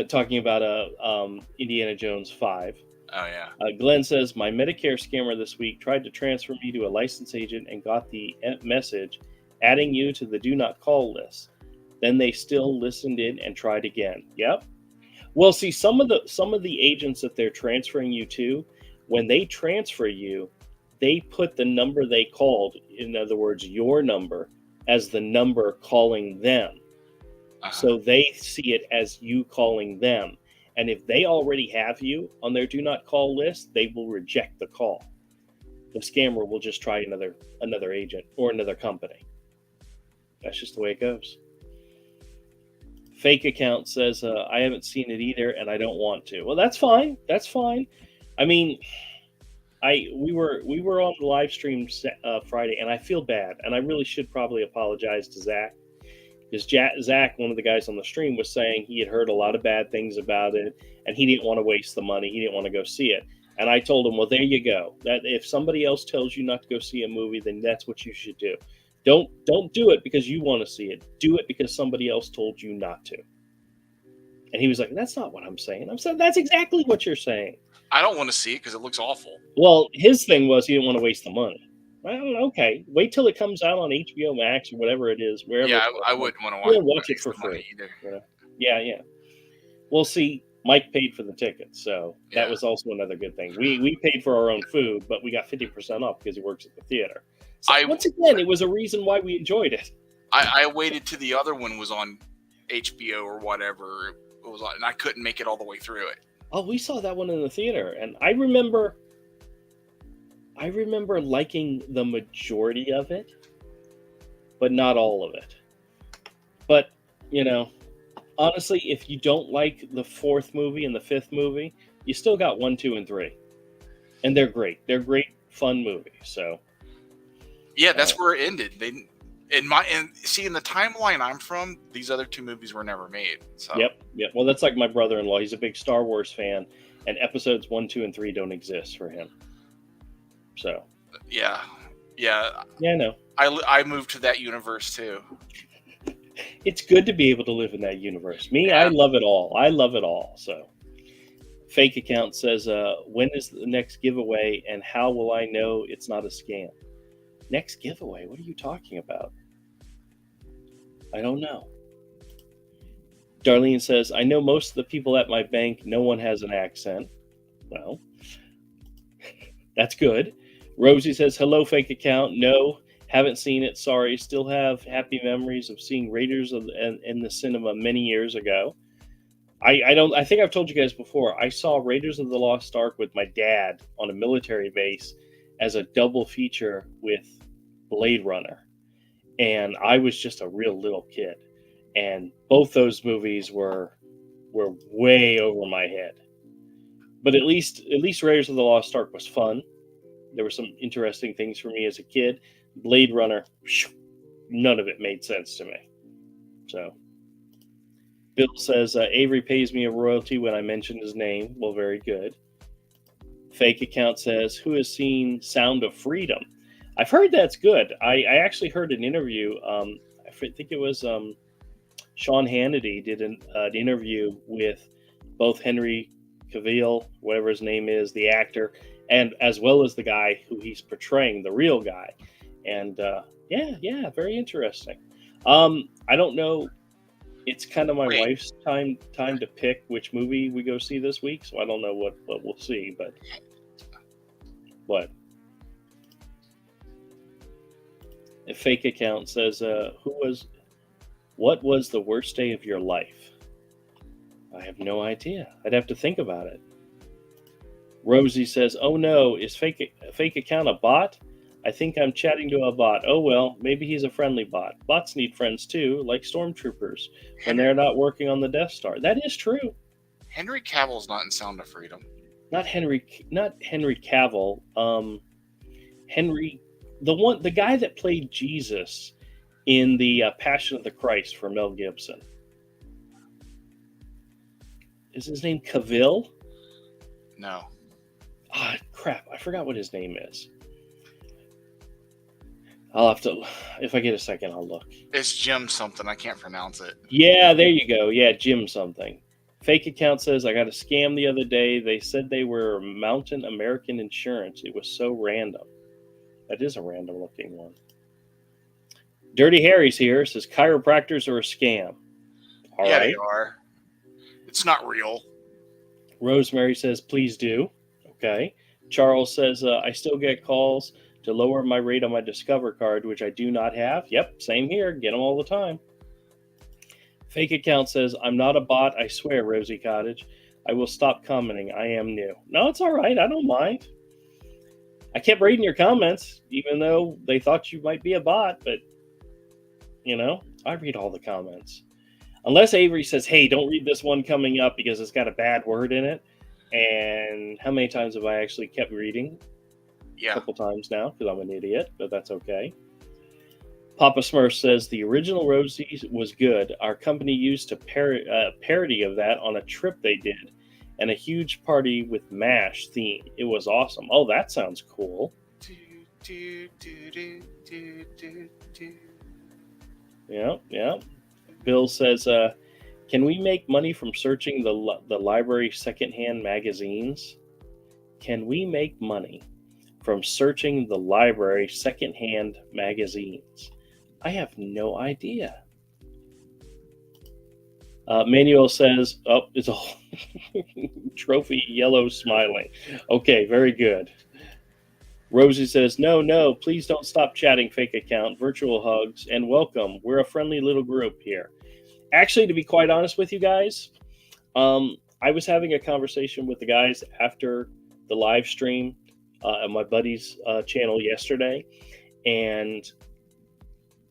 Talking about Indiana Jones 5. Oh yeah. Glenn says, my Medicare scammer this week tried to transfer me to a licensed agent and got the message adding you to the do not call list. Then they still listened in and tried again. Yep. Well, see, some of the agents that they're transferring you to, when they transfer you, they put the number they called, in other words, your number, as the number calling them. So they see it as you calling them. And if they already have you on their do not call list, they will reject the call. The scammer will just try another agent or another company. That's just the way it goes. Fake account says, I haven't seen it either and I don't want to. Well, that's fine. That's fine. I mean, we were on the live stream Friday, and I feel bad, and I really should probably apologize to Zach, because Zach, one of the guys on the stream, was saying he had heard a lot of bad things about it, and he didn't want to waste the money. He didn't want to go see it. And I told him, well, there you go. That if somebody else tells you not to go see a movie, then that's what you should do. Don't do it because you want to see it. Do it because somebody else told you not to. And he was like, that's not what I'm saying. I'm saying, that's exactly what you're saying. I don't want to see it because it looks awful. Well, his thing was he didn't want to waste the money. Well, okay. Wait till it comes out on HBO Max or whatever it is. Wherever. Yeah, I wouldn't want to watch it for free. Either. You know? Yeah. Well, see, Mike paid for the tickets, so that was also another good thing. We paid for our own food, but we got 50% off because he works at the theater. So once again, it was a reason why we enjoyed it. I waited till the other one was on HBO or whatever it was on, and I couldn't make it all the way through it. Oh, we saw that one in the theater, and I remember liking the majority of it, but not all of it. But, honestly, if you don't like the fourth movie and the fifth movie, you still got 1, 2, and 3. And they're great. They're great, fun movies. So, yeah, that's where it ended. In the timeline I'm from, these other 2 movies were never made. So. Yep. Well, that's like my brother-in-law. He's a big Star Wars fan, and episodes 1, 2, and 3 don't exist for him. So. Yeah. Yeah, I know. I moved to that universe too. It's good to be able to live in that universe. I love it all. So, fake account says, when is the next giveaway, and how will I know it's not a scam? Next giveaway? What are you talking about? I don't know. Darlene says, I know most of the people at my bank, no one has an accent. Well, that's good. Rosie says, hello, fake account. No, haven't seen it. Sorry. Still have happy memories of seeing Raiders in the cinema many years ago. I think I've told you guys before, I saw Raiders of the Lost Ark with my dad on a military base as a double feature with Blade Runner. And I was just a real little kid. And both those movies were way over my head. But at least Raiders of the Lost Ark was fun. There were some interesting things for me as a kid. Blade Runner, none of it made sense to me. So, Bill says, Avery pays me a royalty when I mention his name. Well, very good. Fake account says, who has seen Sound of Freedom? I've heard that's good. I actually heard an interview. I think it was Sean Hannity did an interview with both Henry Cavill, whatever his name is, the actor, and as well as the guy who he's portraying, the real guy. And yeah, very interesting. I don't know. It's kind of my wife's time to pick which movie we go see this week, so I don't know what we'll see. But what? A fake account says, what was the worst day of your life? I have no idea. I'd have to think about it. Rosie says, oh no, is fake account a bot? I think I'm chatting to a bot. Oh well, maybe he's a friendly bot. Bots need friends too, like stormtroopers, when they're not working on the Death Star. That is true. Henry Cavill's not in Sound of Freedom. Not Henry Cavill. The guy that played Jesus in the Passion of the Christ for Mel Gibson. Is his name Cavill? No. Ah, crap. I forgot what his name is. I'll have to, if I get a second, I'll look. It's Jim something. I can't pronounce it. Yeah, there you go. Yeah, Jim something. Fake account says, I got a scam the other day. They said they were Mountain American Insurance. It was so random. That is a random looking one. Dirty Harry's here. Says chiropractors are a scam. All yeah, right. they are. It's not real. Rosemary says, please do. Okay. Charles says, I still get calls to lower my rate on my Discover card, which I do not have. Yep, same here. Get them all the time. Fake account says, I'm not a bot, I swear, Rosie Cottage. I will stop commenting. I am new. No, it's all right. I don't mind. I kept reading your comments, even though they thought you might be a bot, but, I read all the comments. Unless Avery says, hey, don't read this one coming up because it's got a bad word in it. And how many times have I actually kept reading? Yeah. A couple times now because I'm an idiot, but that's okay. Papa Smurf says, the original Rosie was good. Our company used a parody of that on a trip they did and a huge party with MASH theme. It was awesome. Oh, that sounds cool. Yeah. Bill says, can we make money from searching the library secondhand magazines? Can we make money from searching the library secondhand magazines? I have no idea. Manuel says, oh, it's a trophy yellow smiling. Okay, very good. Rosie says, no, please don't stop chatting, fake account, virtual hugs, and welcome. We're a friendly little group here. Actually, to be quite honest with you guys, I was having a conversation with the guys after the live stream on my buddy's channel yesterday, and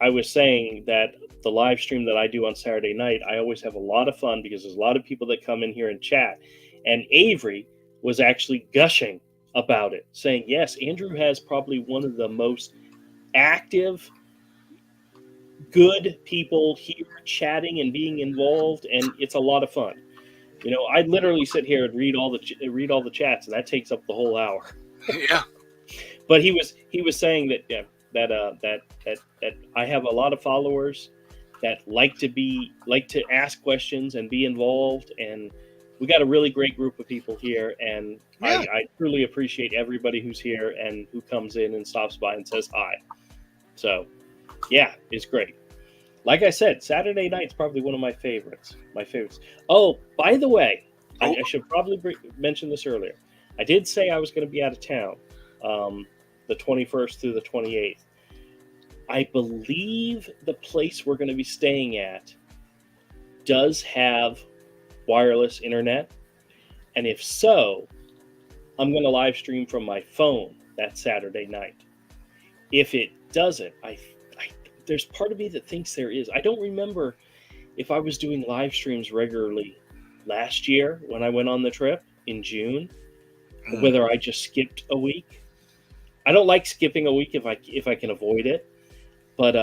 I was saying that the live stream that I do on Saturday night, I always have a lot of fun because there's a lot of people that come in here and chat. And Avery was actually gushing about it, saying, yes, Andrew has probably one of the most active, good people here chatting and being involved, and it's a lot of fun. I literally sit here and read all the chats, and that takes up the whole hour. Yeah. But he was saying that I have a lot of followers that like to ask questions and be involved, and we got a really great group of people here, and yeah. I truly appreciate everybody who's here and who comes in and stops by and says hi. So, yeah, it's great. Like I said, Saturday night's probably one of my favorites. Oh, by the way, I should probably mention this earlier. I did say I was going to be out of town the 21st through the 28th. I believe the place we're going to be staying at does have wireless internet. And if so, I'm going to live stream from my phone that Saturday night. If it doesn't, there's part of me that thinks there is. I don't remember if I was doing live streams regularly last year when I went on the trip in June, or whether I just skipped a week. I don't like skipping a week if I can avoid it, but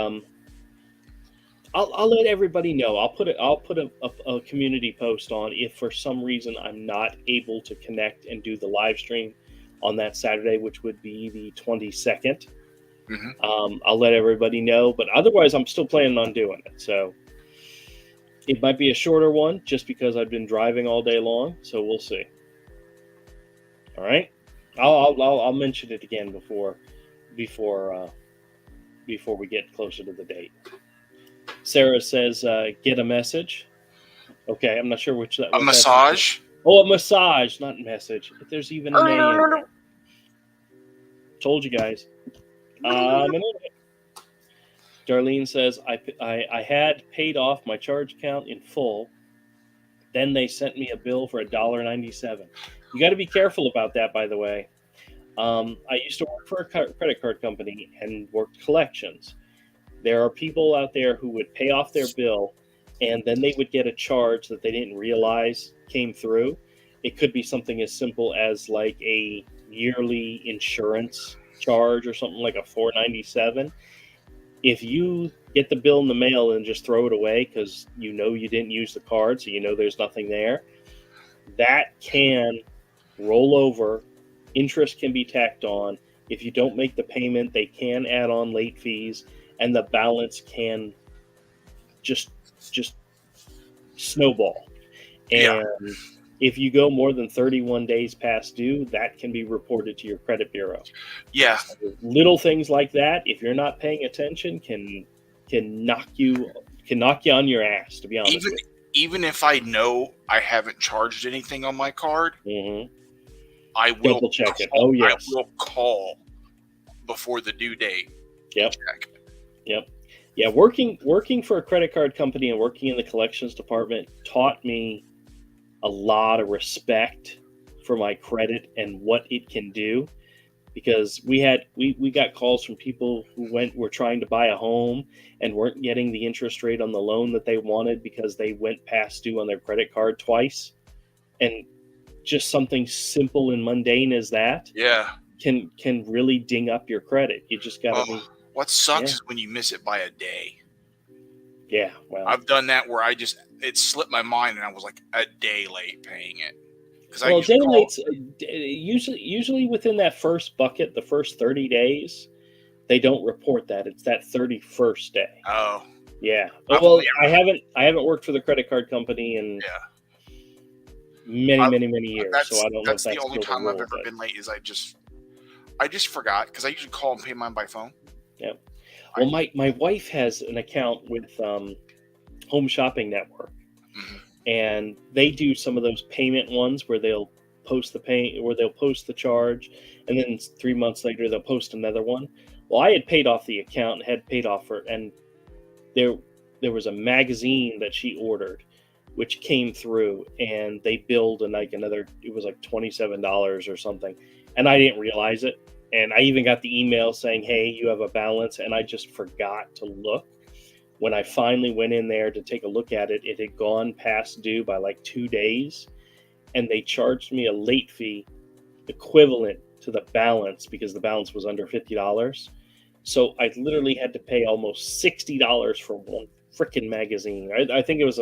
I'll let everybody know. I'll put a community post on if for some reason I'm not able to connect and do the live stream on that Saturday, which would be the 22nd. Mm-hmm. I'll let everybody know, but otherwise I'm still planning on doing it. So it might be a shorter one just because I've been driving all day long. So we'll see. All right. I'll mention it again before we get closer to the date. Sarah says, get a message. Okay. I'm not sure which that was. A massage. Oh, a massage, not message. If there's even an A in there. Told you guys. Darlene says, I had paid off my charge account in full. Then they sent me a bill for $1.97. You got to be careful about that, by the way. I used to work for a credit card company and worked collections. There are people out there who would pay off their bill, and then they would get a charge that they didn't realize came through. It could be something as simple as like a yearly insurance charge or something like a $4.97. If you get the bill in the mail and just throw it away because you didn't use the card, so there's nothing there, that can roll over. Interest can be tacked on. If you don't make the payment, they can add on late fees, and the balance can just snowball. Yeah. And if you go more than 31 days past due, that can be reported to your credit bureau. Yeah. So little things like that, if you're not paying attention, can knock you on your ass, to be honest with Even if I know I haven't charged anything on my card, you. I will Double check it. call, Oh yes. I will call before the due date. Yep. Check. Yep. Yeah, working for a credit card company and working in the collections department taught me a lot of respect for my credit and what it can do, because we got calls from people who were trying to buy a home and weren't getting the interest rate on the loan that they wanted because they went past due on their credit card twice. And just something simple and mundane as that Yeah. can really ding up your credit. You just got to be. What sucks Yeah. is when you miss it by a day. Yeah, well, I've done that where it slipped my mind and I was like a day late paying it. well, day late's usually within that first bucket, the first 30 days, they don't report that. It's that 31st day. Oh, yeah. Well, I haven't worked for the credit card company in many years, so I don't know if that's the only still time the I've rule, ever but been late. Is I just forgot, because I usually call and pay mine by phone. Yep. Well, my wife has an account with Home Shopping Network, and they do some of those payment ones where they'll post the charge, and then 3 months later they'll post another one. Well, I had paid off the account, had paid off her, and there was a magazine that she ordered, which came through, and they billed it was like $27 or something, and I didn't realize it. And I even got the email saying, hey, you have a balance. And I just forgot to look. When I finally went in there to take a look at it, it had gone past due by like 2 days. And they charged me a late fee equivalent to the balance because the balance was under $50. So I literally had to pay almost $60 for one freaking magazine. I think it was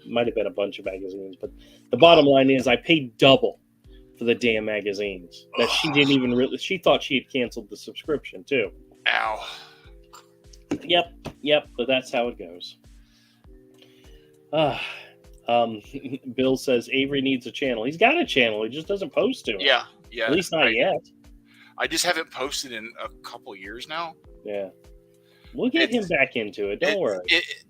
might have been a bunch of magazines. But the bottom line is I paid double for the damn magazines that she didn't even she thought she had canceled the subscription too. Ow. Yep, but that's how it goes. Bill says Avery needs a channel. He's got a channel, he just doesn't post to it. Yeah. At least not yet. I just haven't posted in a couple years now. Yeah. We'll get him back into it. Don't worry.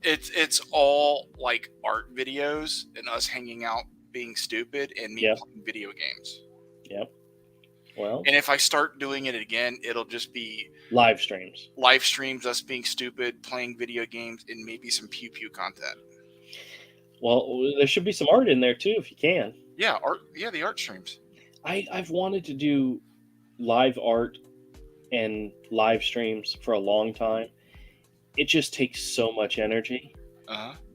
It's all like art videos and us hanging out being stupid and me playing video games. Yep. Well, and if I start doing it again, it'll just be live streams, us being stupid, playing video games, and maybe some pew pew content. Well, there should be some art in there too, if you can. Yeah, art. Yeah, the art streams. I've wanted to do live art and live streams for a long time. It just takes so much energy.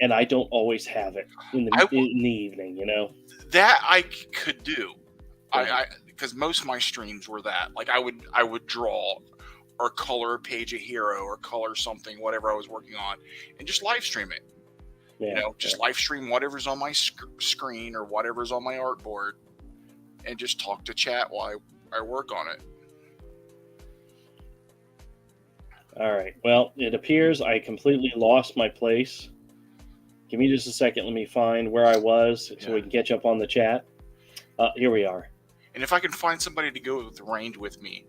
And I don't always have it in the evening, you know. That I could do, because most of my streams were that. Like I would draw, or color a page of hero, or color something, whatever I was working on, and just live stream it. Yeah, live stream whatever's on my screen or whatever's on my artboard, and just talk to chat while I work on it. All right. Well, it appears I completely lost my place. Give me just a second. Let me find where I was so we can catch up on the chat. Here we are. And if I can find somebody to go with the range with me,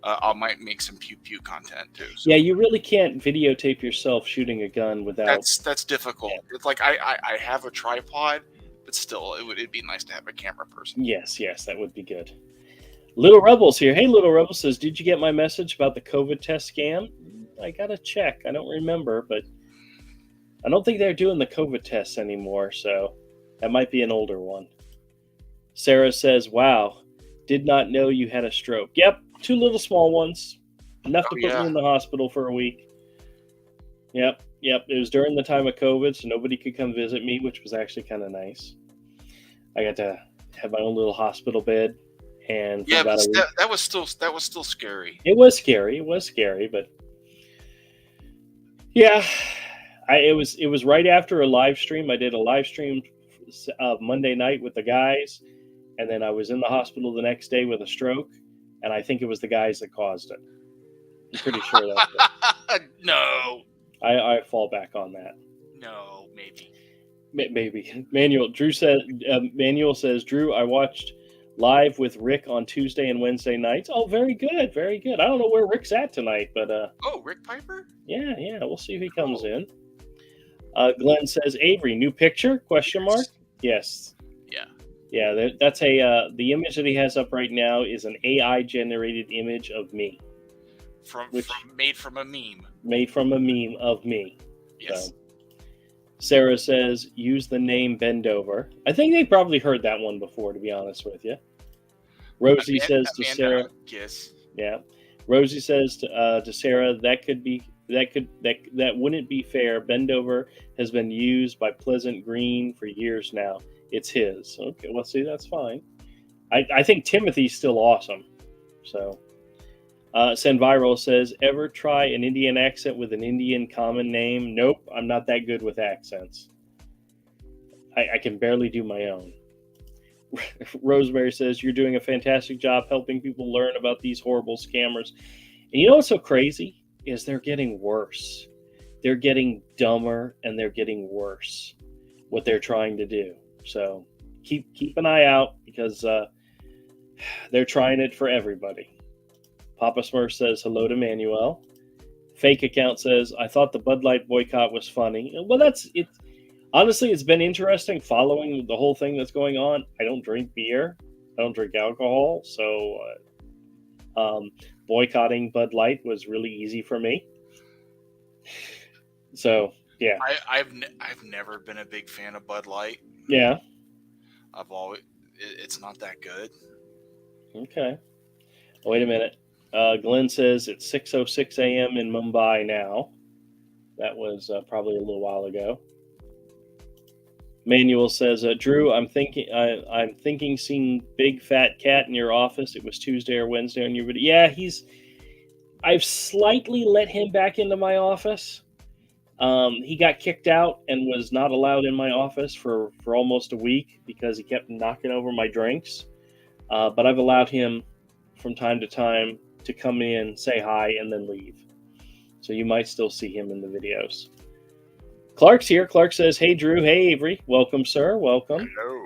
I might make some pew pew content too. So. Yeah, you really can't videotape yourself shooting a gun without. That's difficult. Yeah. It's like I have a tripod, but still, it'd be nice to have a camera person. Yes, that would be good. Little Rebels here. Hey, Little Rebel says, did you get my message about the COVID test scam? I gotta check. I don't remember, but I don't think they're doing the COVID tests anymore, so that might be an older one. Sarah says, wow, did not know you had a stroke. Yep, 2 little small ones. Enough to put me in the hospital for a week. Yep. It was during the time of COVID, so nobody could come visit me, which was actually kind of nice. I got to have my own little hospital bed. And yeah, but that was still scary. It was scary, but yeah. It was right after a live stream. I did a live stream Monday night with the guys, and then I was in the hospital the next day with a stroke, and I think it was the guys that caused it. I'm pretty sure that's it. No. I fall back on that. No, maybe. Maybe. Manuel says, Drew, I watched live with Rick on Tuesday and Wednesday nights. Oh, very good, very good. I don't know where Rick's at tonight, but Oh, Rick Piper? yeah, we'll see if he comes Oh. in. Glenn says, Avery, new picture? Question mark? Yes. Yeah. Yeah, that's the image that he has up right now is an AI generated image of me. Made from a meme. Made from a meme of me. Yes. So. Sarah says, use the name Bendover. I think they probably heard that one before, to be honest with you. Rosie says to Sarah, yes. Yeah. Rosie says to Sarah, that wouldn't be fair. Bendover has been used by Pleasant Green for years now. It's his. Okay, well, see, that's fine. I think Timothy's still awesome. So, Senviral says, ever try an Indian accent with an Indian common name? Nope, I'm not that good with accents. I can barely do my own. Rosemary says, you're doing a fantastic job helping people learn about these horrible scammers. And you know what's so crazy is they're getting worse. They're getting dumber and they're getting worse what they're trying to do. So keep an eye out because they're trying it for everybody. Papa Smurf says hello to Manuel. Fake account says, I thought the Bud Light boycott was funny. Well, that's it. Honestly, it's been interesting following the whole thing that's going on. I don't drink beer. I don't drink alcohol. So boycotting Bud Light was really easy for me. So, yeah. I've never been a big fan of Bud Light. Yeah. It's not that good. Okay. Wait a minute. Glenn says it's 6:06 a.m. in Mumbai now. That was probably a little while ago. Manuel says, Drew, I'm thinking seeing Big Fat Cat in your office. It was Tuesday or Wednesday on your video. Yeah, I've slightly let him back into my office. He got kicked out and was not allowed in my office for almost a week because he kept knocking over my drinks. But I've allowed him from time to time to come in, say hi, and then leave. So you might still see him in the videos. Clark's here. Clark says, hey, Drew. Hey, Avery. Welcome, sir. Welcome. Hello.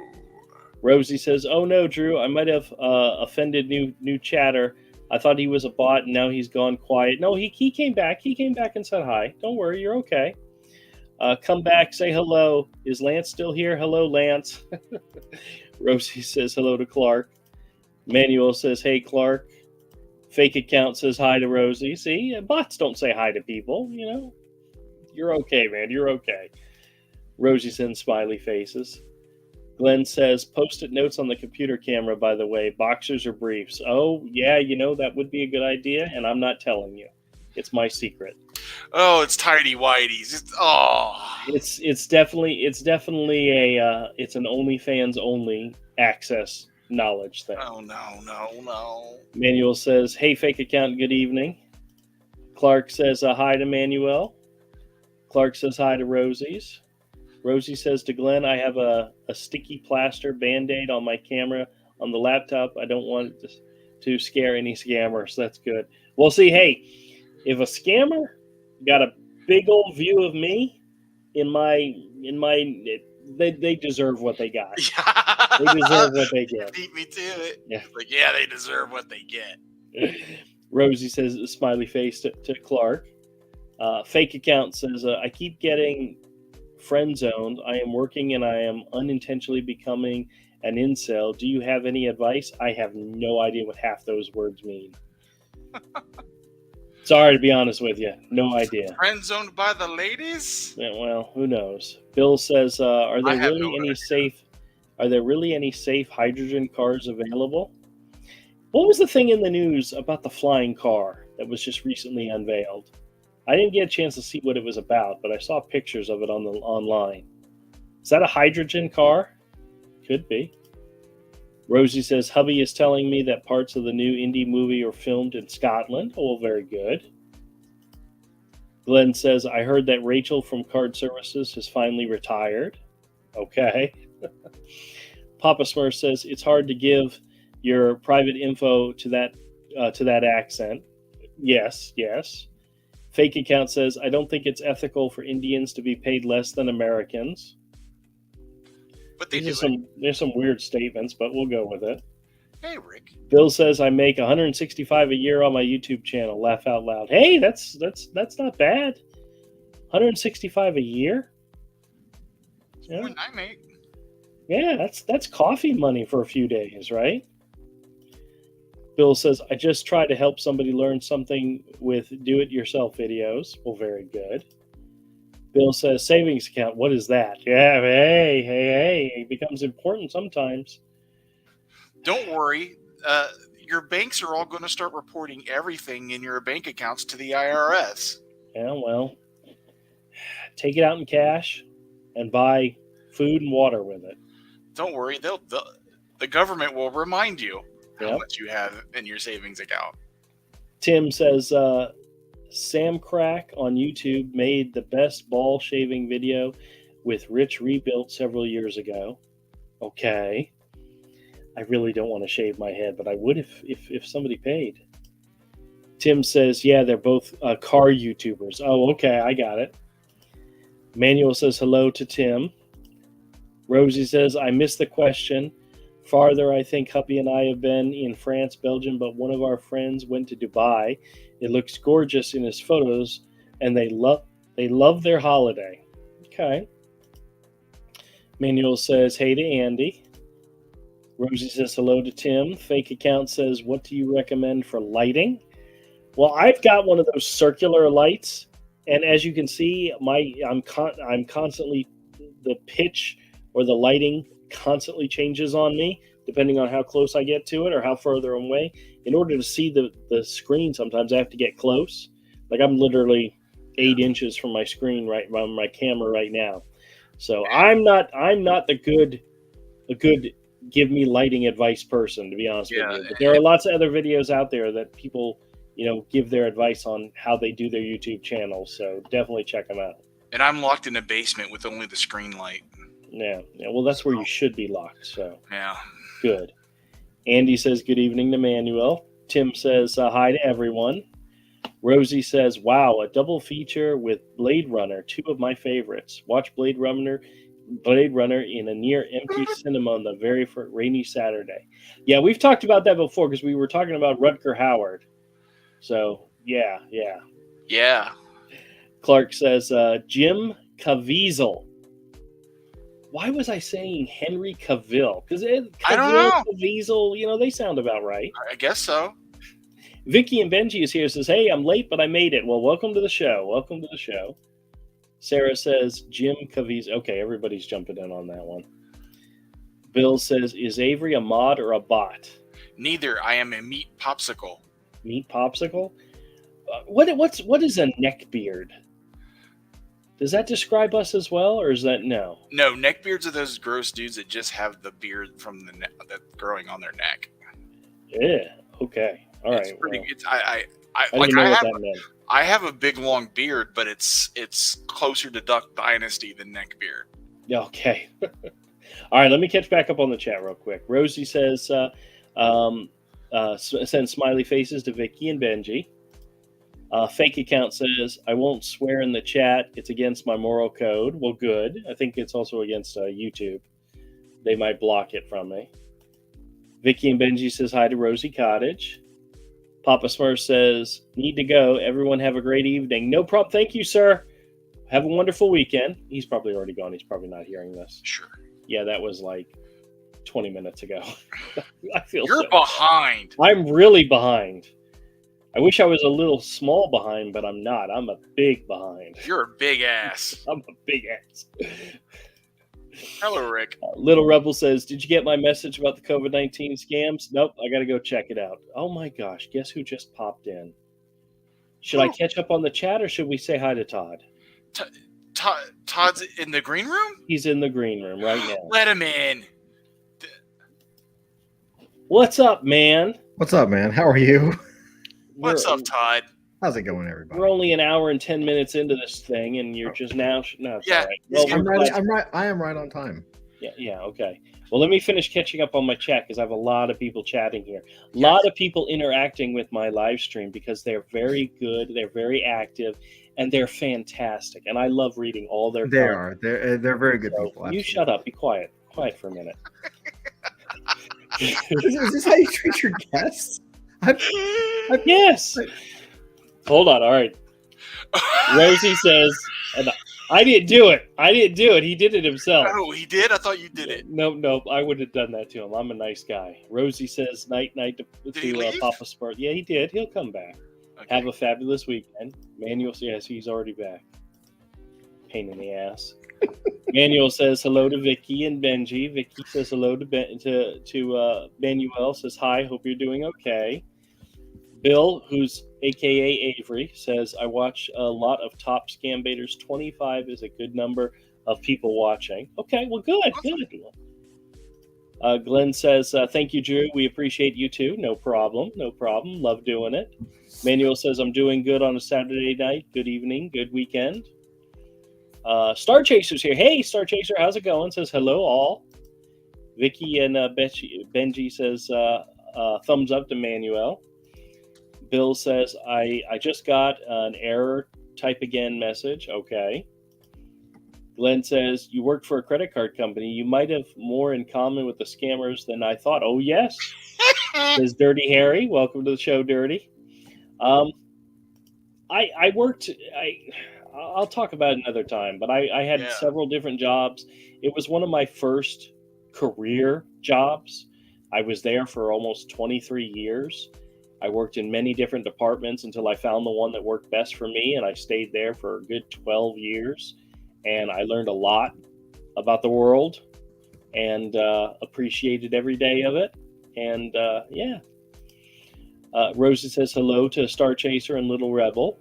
Rosie says, oh, no, Drew. I might have offended new chatter. I thought he was a bot, and now he's gone quiet. No, he came back. He came back and said hi. Don't worry. You're okay. Come back. Say hello. Is Lance still here? Hello, Lance. Rosie says hello to Clark. Manuel says, hey, Clark. Fake account says hi to Rosie. See, bots don't say hi to people, you know. You're okay, man. You're okay. Rosie sends smiley faces. Glenn says, post-it notes on the computer camera, by the way. Boxers or briefs? Oh, yeah, that would be a good idea, and I'm not telling you. It's my secret. Oh, it's tidy whities. It's definitely it's an OnlyFans only access knowledge thing. Oh, no. Manuel says, hey, fake account, good evening. Clark says hi to Manuel. Clark says hi to Rosie's. Rosie says to Glenn, I have a sticky plaster Band-Aid on my camera on the laptop. I don't want it to scare any scammers. That's good. Well, see, hey, if a scammer got a big old view of me they deserve what they got. They deserve what they get. Beat me to it. Yeah. Like, yeah, they deserve what they get. Rosie says, a smiley face to Clark. Fake account says, I keep getting friend zoned. I am working and I am unintentionally becoming an incel. Do you have any advice? I have no idea what half those words mean. Sorry to be honest with you. No idea. Friend zoned by the ladies? Yeah, well, who knows? Bill says, are there really any safe hydrogen cars available? What was the thing in the news about the flying car that was just recently unveiled? I didn't get a chance to see what it was about, but I saw pictures of it online. Is that a hydrogen car? Could be. Rosie says, hubby is telling me that parts of the new indie movie are filmed in Scotland. Oh, very good. Glenn says, I heard that Rachel from Card Services has finally retired. Okay. Papa Smurf says, it's hard to give your private info to that accent. Yes. Fake account says, I don't think it's ethical for Indians to be paid less than Americans. but they do it. There's some weird statements, but we'll go with it. Hey, Rick. Bill says I make 165 a year on my YouTube channel. Laugh out loud. Hey, that's not bad. 165 a year. Yeah. More than I make. Yeah, that's coffee money for a few days, right? Bill says I just try to help somebody learn something with do-it-yourself videos. Well, very good. Bill says savings account. What is that? Yeah, hey, it becomes important sometimes. Don't worry. Your banks are all going to start reporting everything in your bank accounts to the IRS. Yeah, well, take it out in cash and buy food and water with it. Don't worry. The government will remind you how much you have in your savings account. Tim says Sam Crack on YouTube made the best ball shaving video with Rich Rebuilt several years ago. Okay. I really don't want to shave my head, but I would if somebody paid. Tim says, yeah, they're both car YouTubers. Oh, okay, I got it. Manuel says hello to Tim. Rosie says, I missed the question. Farther, I think Huppy and I have been in France, Belgium, but one of our friends went to Dubai. It looks gorgeous in his photos, and they love their holiday. Okay. Manuel says, hey to Andy. Rosie says hello to Tim. Fake account says, what do you recommend for lighting? Well, I've got one of those circular lights, and as you can see, I'm constantly, the pitch or the lighting constantly changes on me depending on how close I get to it or how further away. In order to see the screen, sometimes I have to get close. Like I'm literally 8 inches from my screen from my camera right now. So I'm not the good give me lighting advice person, to be honest with you. But there are lots of other videos out there that people, give their advice on how they do their YouTube channels. So definitely check them out. And I'm locked in a basement with only the screen light. Yeah. Well, that's where you should be locked. So yeah, good. Andy says good evening to Manuel. Tim says hi to everyone. Rosie says, wow, a double feature with Blade Runner, 2 of my favorites. Watch Blade Runner in a near empty cinema on the very first rainy Saturday. Yeah, we've talked about that before because we were talking about Rutger Hauer. So, yeah. Clark says, Jim Caviezel. Why was I saying Henry Cavill? Because I don't know. Caviezel, they sound about right. I guess so. Vicky and Benji is here. Says, hey, I'm late, but I made it. Well, welcome to the show. Sarah says, Jim Caviezel. Okay, everybody's jumping in on that one. Bill says, is Avery a mod or a bot? Neither. I am a meat popsicle. Meat popsicle? What is a neck beard? Does that describe us as well, or is that no? No, neck beards are those gross dudes that just have the beard from the neck that's growing on their neck. Yeah. Okay. All right. It's pretty. Well, I have a big long beard, but it's closer to Duck Dynasty than neck beard. Okay. All right. Let me catch back up on the chat real quick. Rosie says, send smiley faces to Vicky and Benji. Fake account says, I won't swear in the chat. It's against my moral code. Well, good. I think it's also against YouTube. They might block it from me. Vicky and Benji says hi to Rosie Cottage. Papa Smurf says, need to go. Everyone have a great evening. No problem. Thank you, sir. Have a wonderful weekend. He's probably already gone. He's probably not hearing this. Sure. Yeah, that was like 20 minutes ago. I feel you're behind. I'm really behind. I wish I was a little small behind, but I'm not. I'm a big behind. You're a big ass. I'm a big ass. Hello, Rick. Little Rebel says, did you get my message about the COVID-19 scams? Nope. I got to go check it out. Oh, my gosh. Guess who just popped in? Should I catch up on the chat or should we say hi to Todd? Todd's in the green room? He's in the green room right now. Let him in. What's up, man? What's up, man? How are you? What's up, Todd? How's it going, everybody? We're only an hour and 10 minutes into this thing, and you're just now. No, it's yeah, all right. Well, I am right on time. Yeah. Okay. Well, let me finish catching up on my chat because I have a lot of people chatting here. A lot of people interacting with my live stream because they're very good, they're very active, and they're fantastic. And I love reading all their. They're very good people. You shut up. Be quiet. quiet for a minute. Is this how you treat your guests? Yes. Hold on. All right. Rosie says, and I didn't do it. He did it himself. Oh, he did? I thought you did it. No. I would have done that to him. I'm a nice guy. Rosie says, night to Papa Spurt. Yeah, he did. He'll come back. Okay. Have a fabulous weekend. Manuel says he's already back. Pain in the ass. Manuel says hello to Vicky and Benji. Vicky says hello to Manuel. Says hi. Hope you're doing okay. Bill, who's AKA Avery, says I watch a lot of top scam baiters. 25 is a good number of people watching. Okay, well, good. Glenn says thank you, Drew. We appreciate you too. No problem. Love doing it. Manuel says I'm doing good on a Saturday night. Good evening. Good weekend. Star Chaser's here. Hey, Star Chaser, how's it going? Says hello, all. Vicky and Benji says thumbs up to Manuel. Bill says I just got an error. Type again message. Okay. Glenn says you work for a credit card company. You might have more in common with the scammers than I thought. Oh yes. Says Dirty Harry. Welcome to the show, Dirty. I worked. I'll talk about it another time, but I had several different jobs. It was one of my first career jobs. I was there for almost 23 years. I worked in many different departments until I found the one that worked best for me, and I stayed there for a good 12 years. And I learned a lot about the world and appreciated every day of it. And Rosie says hello to Star Chaser and Little Rebel.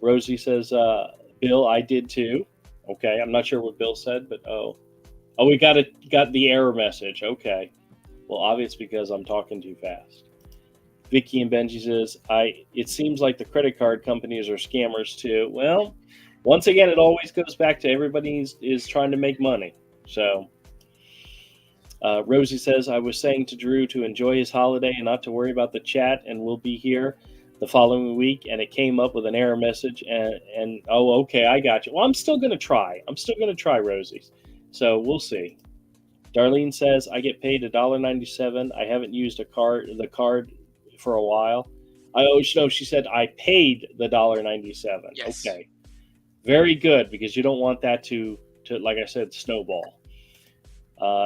Rosie says, Bill, I did too. Okay, I'm not sure what Bill said, but we got the error message. Okay, well, obviously because I'm talking too fast. Vicky and Benji says, it seems like the credit card companies are scammers too. Well, once again, it always goes back to everybody is trying to make money. So Rosie says, I was saying to Drew to enjoy his holiday and not to worry about the chat, and we'll be here the following week. And it came up with an error message, and oh, okay, I got you. Well, I'm still going to try. Rosie. So we'll see. Darlene says, I get paid $1.97. I haven't used the card for a while. She said I paid the $1.97. Yes. Okay. Very good, because you don't want that to like I said, snowball.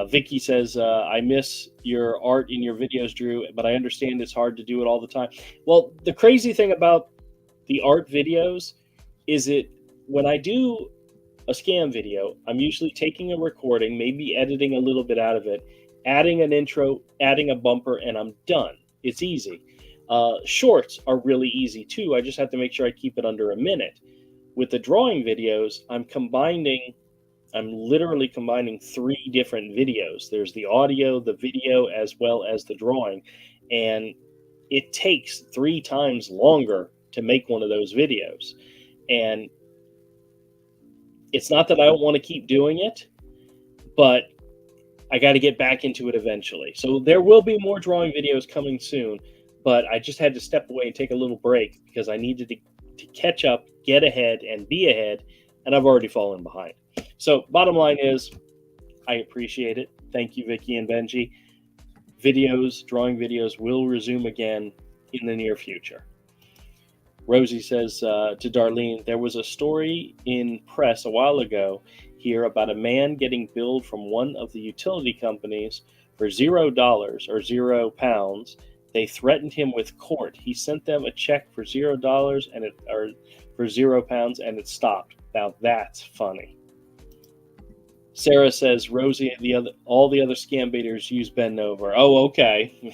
Vicky says, I miss your art in your videos, Drew, but I understand it's hard to do it all the time. Well, the crazy thing about the art videos is when I do a scam video, I'm usually taking a recording, maybe editing a little bit out of it, adding an intro, adding a bumper, and I'm done. It's easy. Shorts are really easy too. I just have to make sure I keep it under a minute. With the drawing videos, I'm literally combining 3 different videos. There's the audio, the video, as well as the drawing. And it takes 3 times longer to make one of those videos. And it's not that I don't want to keep doing it, but I got to get back into it eventually. So there will be more drawing videos coming soon, but I just had to step away and take a little break because I needed to catch up, get ahead, and be ahead, and I've already fallen behind. So bottom line is, I appreciate it. Thank you, Vicky and Benji. Drawing videos will resume again in the near future. Rosie says to Darlene, there was a story in press a while ago here about a man getting billed from one of the utility companies for $0 or £0. They threatened him with court. He sent them a check for $0 or for £0, and it stopped. Now that's funny. Sarah says, Rosie, all the other scam baiters use Ben Nover. Oh, okay.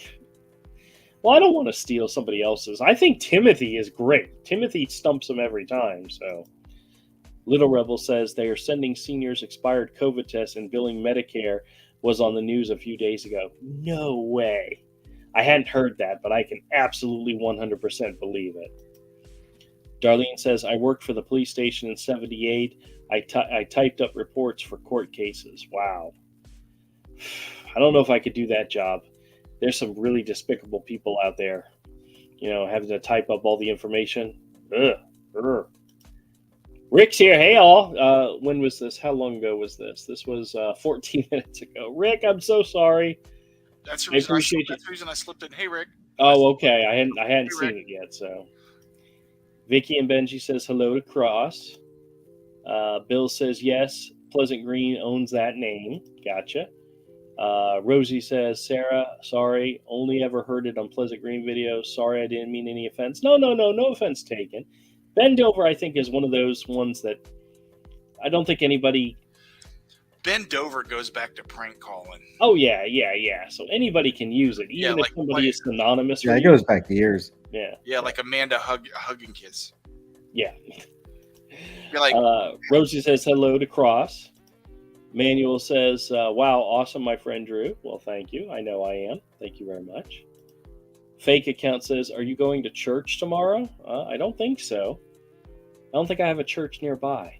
Well, I don't want to steal somebody else's. I think Timothy is great. Timothy stumps them every time. So, Little Rebel says they are sending seniors expired COVID tests and billing Medicare was on the news a few days ago. No way. I hadn't heard that, but I can absolutely 100% believe it. Darlene says, I worked for the police station in 78. I typed up reports for court cases. Wow. I don't know if I could do that job. There's some really despicable people out there, having to type up all the information. Ugh. Rick's here. Hey, all. When was this? How long ago was this? This was 14 minutes ago. Rick, I'm so sorry. That's the I reason appreciate you. that's the reason I slipped in. Hey, Rick. Oh, okay. I hadn't Hey, seen Rick. it yet. So, Vicky and Benji says hello to Cross. Bill says yes. Pleasant Green owns that name. Gotcha. Rosie says, Sarah, sorry, only ever heard it on Pleasant Green videos. Sorry, I didn't mean any offense. No offense taken. Ben Dover, I think, is one of those ones that I don't think anybody. Ben Dover goes back to prank calling. Oh yeah. So anybody can use it, even if somebody is synonymous. Yeah, it goes back to years. Yeah, like Amanda hug and kiss. Yeah. You're like, Rosie says hello to Cross. Manuel says, wow, awesome, my friend Drew. Well, thank you. I know I am. Thank you very much. Fake account says, are you going to church tomorrow? I don't think so. I don't think I have a church nearby.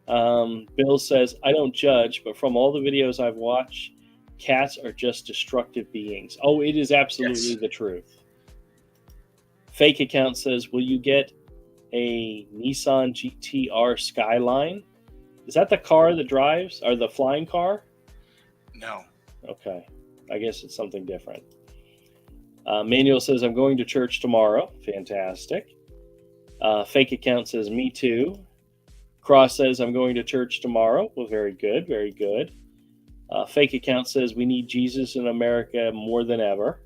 Bill says, I don't judge, but from all the videos I've watched, cats are just destructive beings. Oh, it is absolutely the truth. Fake account says, will you get a Nissan GTR Skyline? Is that the car that drives, or the flying car? No. Okay. I guess it's something different. Manuel says, I'm going to church tomorrow. Fantastic. Fake account says, me too. Cross says, I'm going to church tomorrow. Well, very good. Very good. Fake account says, we need Jesus in America more than ever.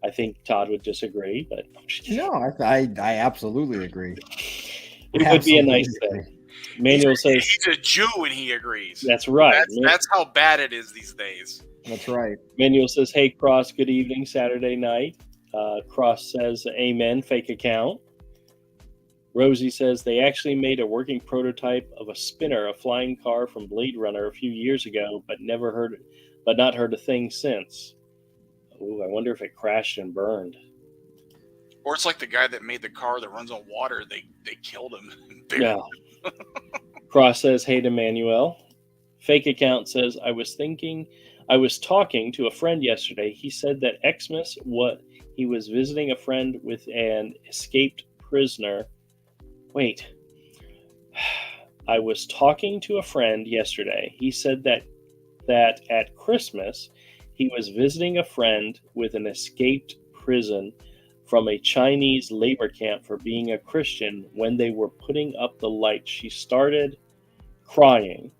I think Todd would disagree, but no, I absolutely agree. It would be a nice thing. Manuel says he's a Jew and he agrees. That's right. That's how bad it is these days. That's right. Manuel says, hey, Cross, good evening, Saturday night. Cross says, amen, fake account. Rosie says, they actually made a working prototype of a spinner, a flying car from Blade Runner a few years ago, but not heard a thing since. Ooh, I wonder if it crashed and burned. Or it's like the guy that made the car that runs on water. They killed him. No. Cross says, hey to Manuel. Fake account says, I was talking to a friend yesterday. He said that Xmas, he was visiting a friend with an escaped prisoner. Wait. I was talking to a friend yesterday. He said that at Christmas, he was visiting a friend with an escaped prison from a Chinese labor camp for being a Christian. When they were putting up the lights, she started crying.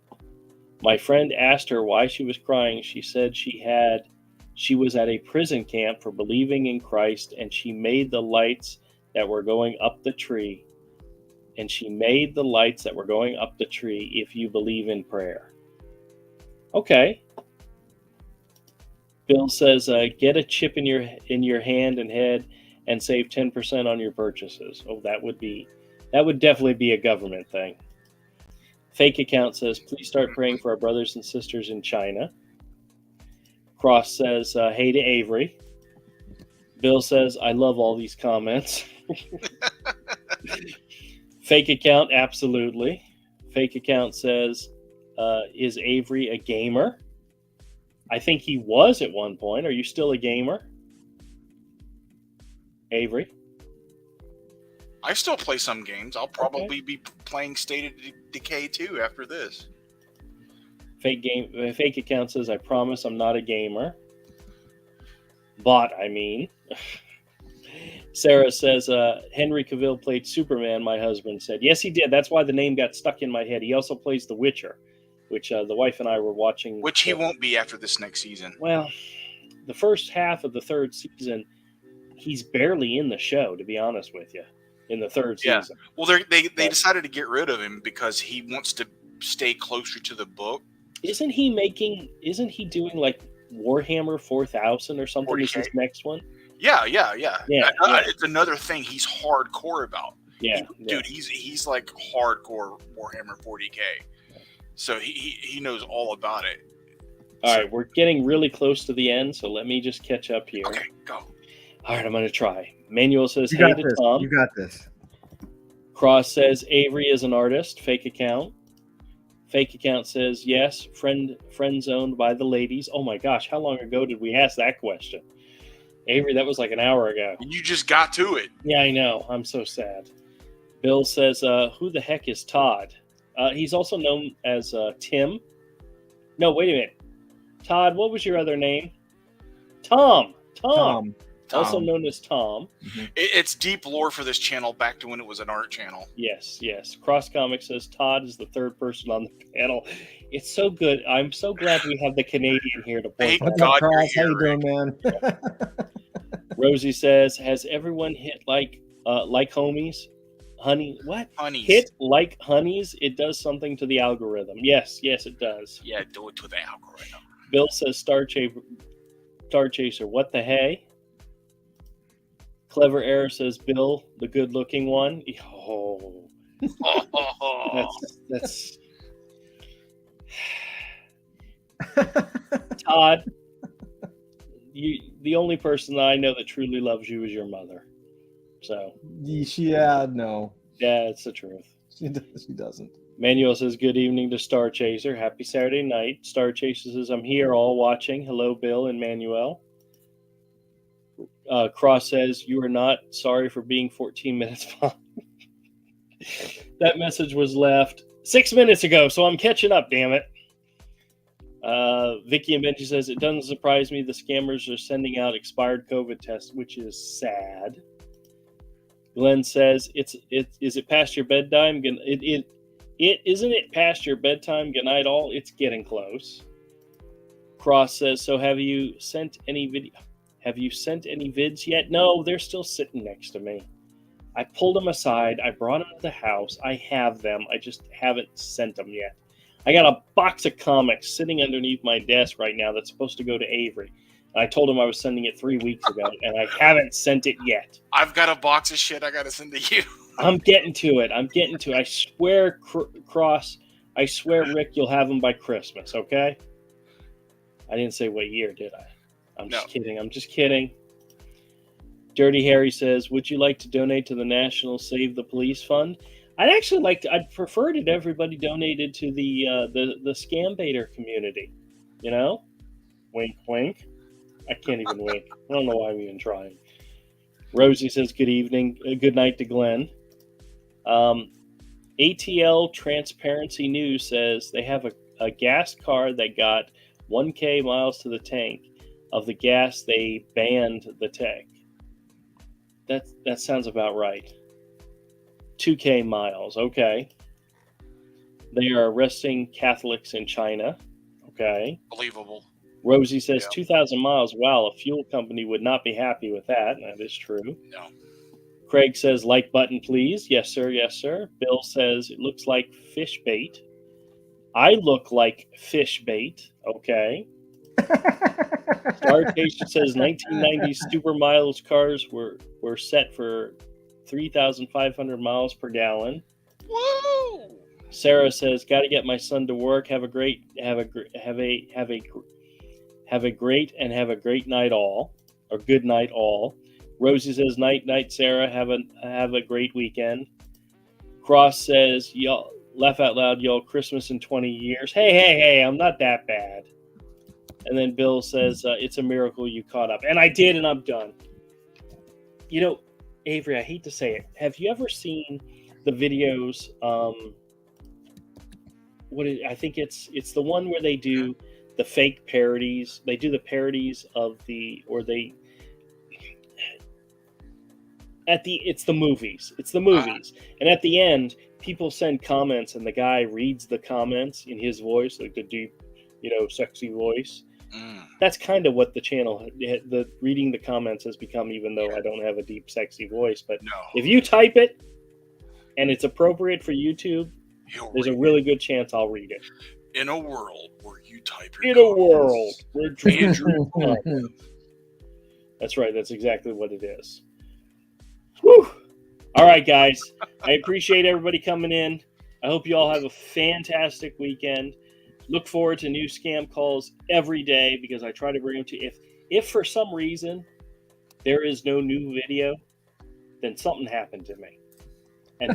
My friend asked her why she was crying. She said she was at a prison camp for believing in Christ, and she made the lights that were going up the tree. If you believe in prayer. Okay. Bill says, get a chip in your hand and head and save 10% on your purchases. Oh, that would definitely be a government thing. Fake account says, please start praying for our brothers and sisters in China. Cross says, hey to Avery. Bill says, I love all these comments. Fake account, absolutely. Fake account says, is Avery a gamer? I think he was at one point. Are you still a gamer? Avery? I still play some games. I'll probably be playing State of Decay 2 after this. Fake account says, I promise I'm not a gamer. Bot, I mean. Sarah says, Henry Cavill played Superman, my husband said. Yes, he did. That's why the name got stuck in my head. He also plays The Witcher, which the wife and I were watching. Which he won't be after this next season. Well, the first half of the third season, he's barely in the show, to be honest with you, in the third season. Well, they decided to get rid of him because he wants to stay closer to the book. Isn't he doing like Warhammer 4000 or something? 40K. Is his next one? Yeah. It's another thing he's hardcore about. Yeah. Dude, he's like hardcore Warhammer 40K. So he knows all about it. All right, we're getting really close to the end, so let me just catch up here. Okay, go. All right, I'm going to try. Manuel says, You hey got to this. Tom. You got this. Cross says, Avery is an artist. Fake account. Fake account says, yes, friend zoned by the ladies. Oh my gosh, how long ago did we ask that question? Avery, that was like an hour ago. And you just got to it. Yeah, I know. I'm so sad. Bill says, who the heck is Todd? He's also known as Tim. No, wait a minute. Todd, what was your other name? Tom. Also known as Tom. It's deep lore for this channel back to when it was an art channel. Yes. Cross Comics says Todd is the third person on the panel. It's so good. I'm so glad we have the Canadian here to point Thank that God out. Cross, how you're you here, doing, man? Rosie says, has everyone hit like homies? Honey, what? Honeys. Hit like honeys? It does something to the algorithm. Yes, it does. Yeah, do it to the algorithm. Bill says Star Chaser, what the hey? Clever Error says Bill, the good-looking one. Oh, that's Todd. The only person that I know that truly loves you is your mother. So No, yeah, it's the truth. she doesn't. Manuel says, good evening to Star Chaser. Happy Saturday night. Star Chaser says, I'm here all watching. Hello, Bill and Manuel. Cross says, you are not sorry for being 14 minutes behind. That message was left 6 minutes ago, so I'm catching up, damn it. Vicky and Benji says, it doesn't surprise me the scammers are sending out expired COVID tests, which is sad. Glenn says, is it past your bedtime? Isn't it past your bedtime? Good night all. It's getting close. Cross says, so have you sent any vids yet? No, they're still sitting next to me. I pulled them aside. I brought them to the house. I have them. I just haven't sent them yet. I got a box of comics sitting underneath my desk right now that's supposed to go to Avery. I told him I was sending it 3 weeks ago, and I haven't sent it yet. I've got a box of shit I got to send to you. I'm getting to it. I swear, Cross. I swear, Rick, you'll have them by Christmas, okay? I didn't say what year, did I? I'm just kidding. Dirty Harry says, would you like to donate to the National Save the Police Fund? I'd prefer it if everybody donated to the scam baiter community. You know? Wink, wink. I can't even wink. I don't know why I'm even trying. Rosie says, good evening. Good night to Glenn. ATL Transparency News says they have a gas car that got 1K miles to the tank. Of the gas, they banned the tank. That sounds about right. 2K miles. Okay. They are arresting Catholics in China. Okay. Believable. Rosie says 2,000 miles. Wow, a fuel company would not be happy with that. That is true. No. Craig says, like button, please. Yes, sir. Yes, sir. Bill says, it looks like fish bait. I look like fish bait. Okay. Star Station says 1990s super miles cars were set for 3,500 miles per gallon. Woo! Sarah says, got to get my son to work. Have a great night all, or good night all. Rosie says, night, Sarah. Have a great weekend. Cross says, y'all laugh out loud, y'all. Christmas in 20 years. Hey, I'm not that bad. And then Bill says, it's a miracle you caught up. And I did, and I'm done. You know, Avery, I hate to say it. Have you ever seen the videos? I think it's the one where they do the fake parodies. They do the parodies of it's the movies. It's the movies. And at the end, people send comments, and the guy reads the comments in his voice, like the deep, sexy voice. That's kind of what the channel, the reading the comments has become, even though I don't have a deep, sexy voice. But if you type it and it's appropriate for YouTube, there's a really good chance I'll read it. In a world where you type your world where Andrew That's right. That's exactly what it is. Whew. All right, guys. I appreciate everybody coming in. I hope you all have a fantastic weekend. Look forward to new scam calls every day, because I try to bring them to you. If for some reason there is no new video, then something happened to me. And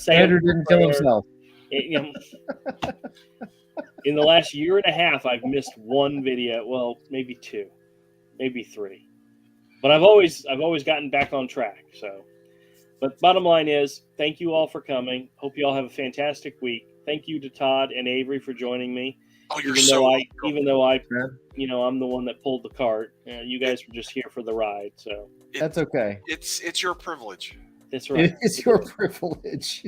Andrew didn't kill himself. In the last year and a half, I've missed one video. Well, maybe two, maybe three. But I've always gotten back on track. So, But bottom line is, thank you all for coming. Hope you all have a fantastic week. Thank you to Todd and Avery for joining me. Oh, you're so welcome. Even though I, I'm the one that pulled the cart. You guys were just here for the ride, so that's okay. It's your privilege. That's right. It's your privilege.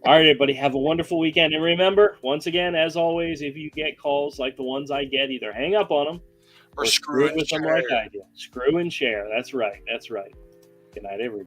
All right, everybody, have a wonderful weekend. And remember, once again, as always, if you get calls like the ones I get, either hang up on them or screw with them like I do. Screw and share. That's right. That's right. Good night, everybody.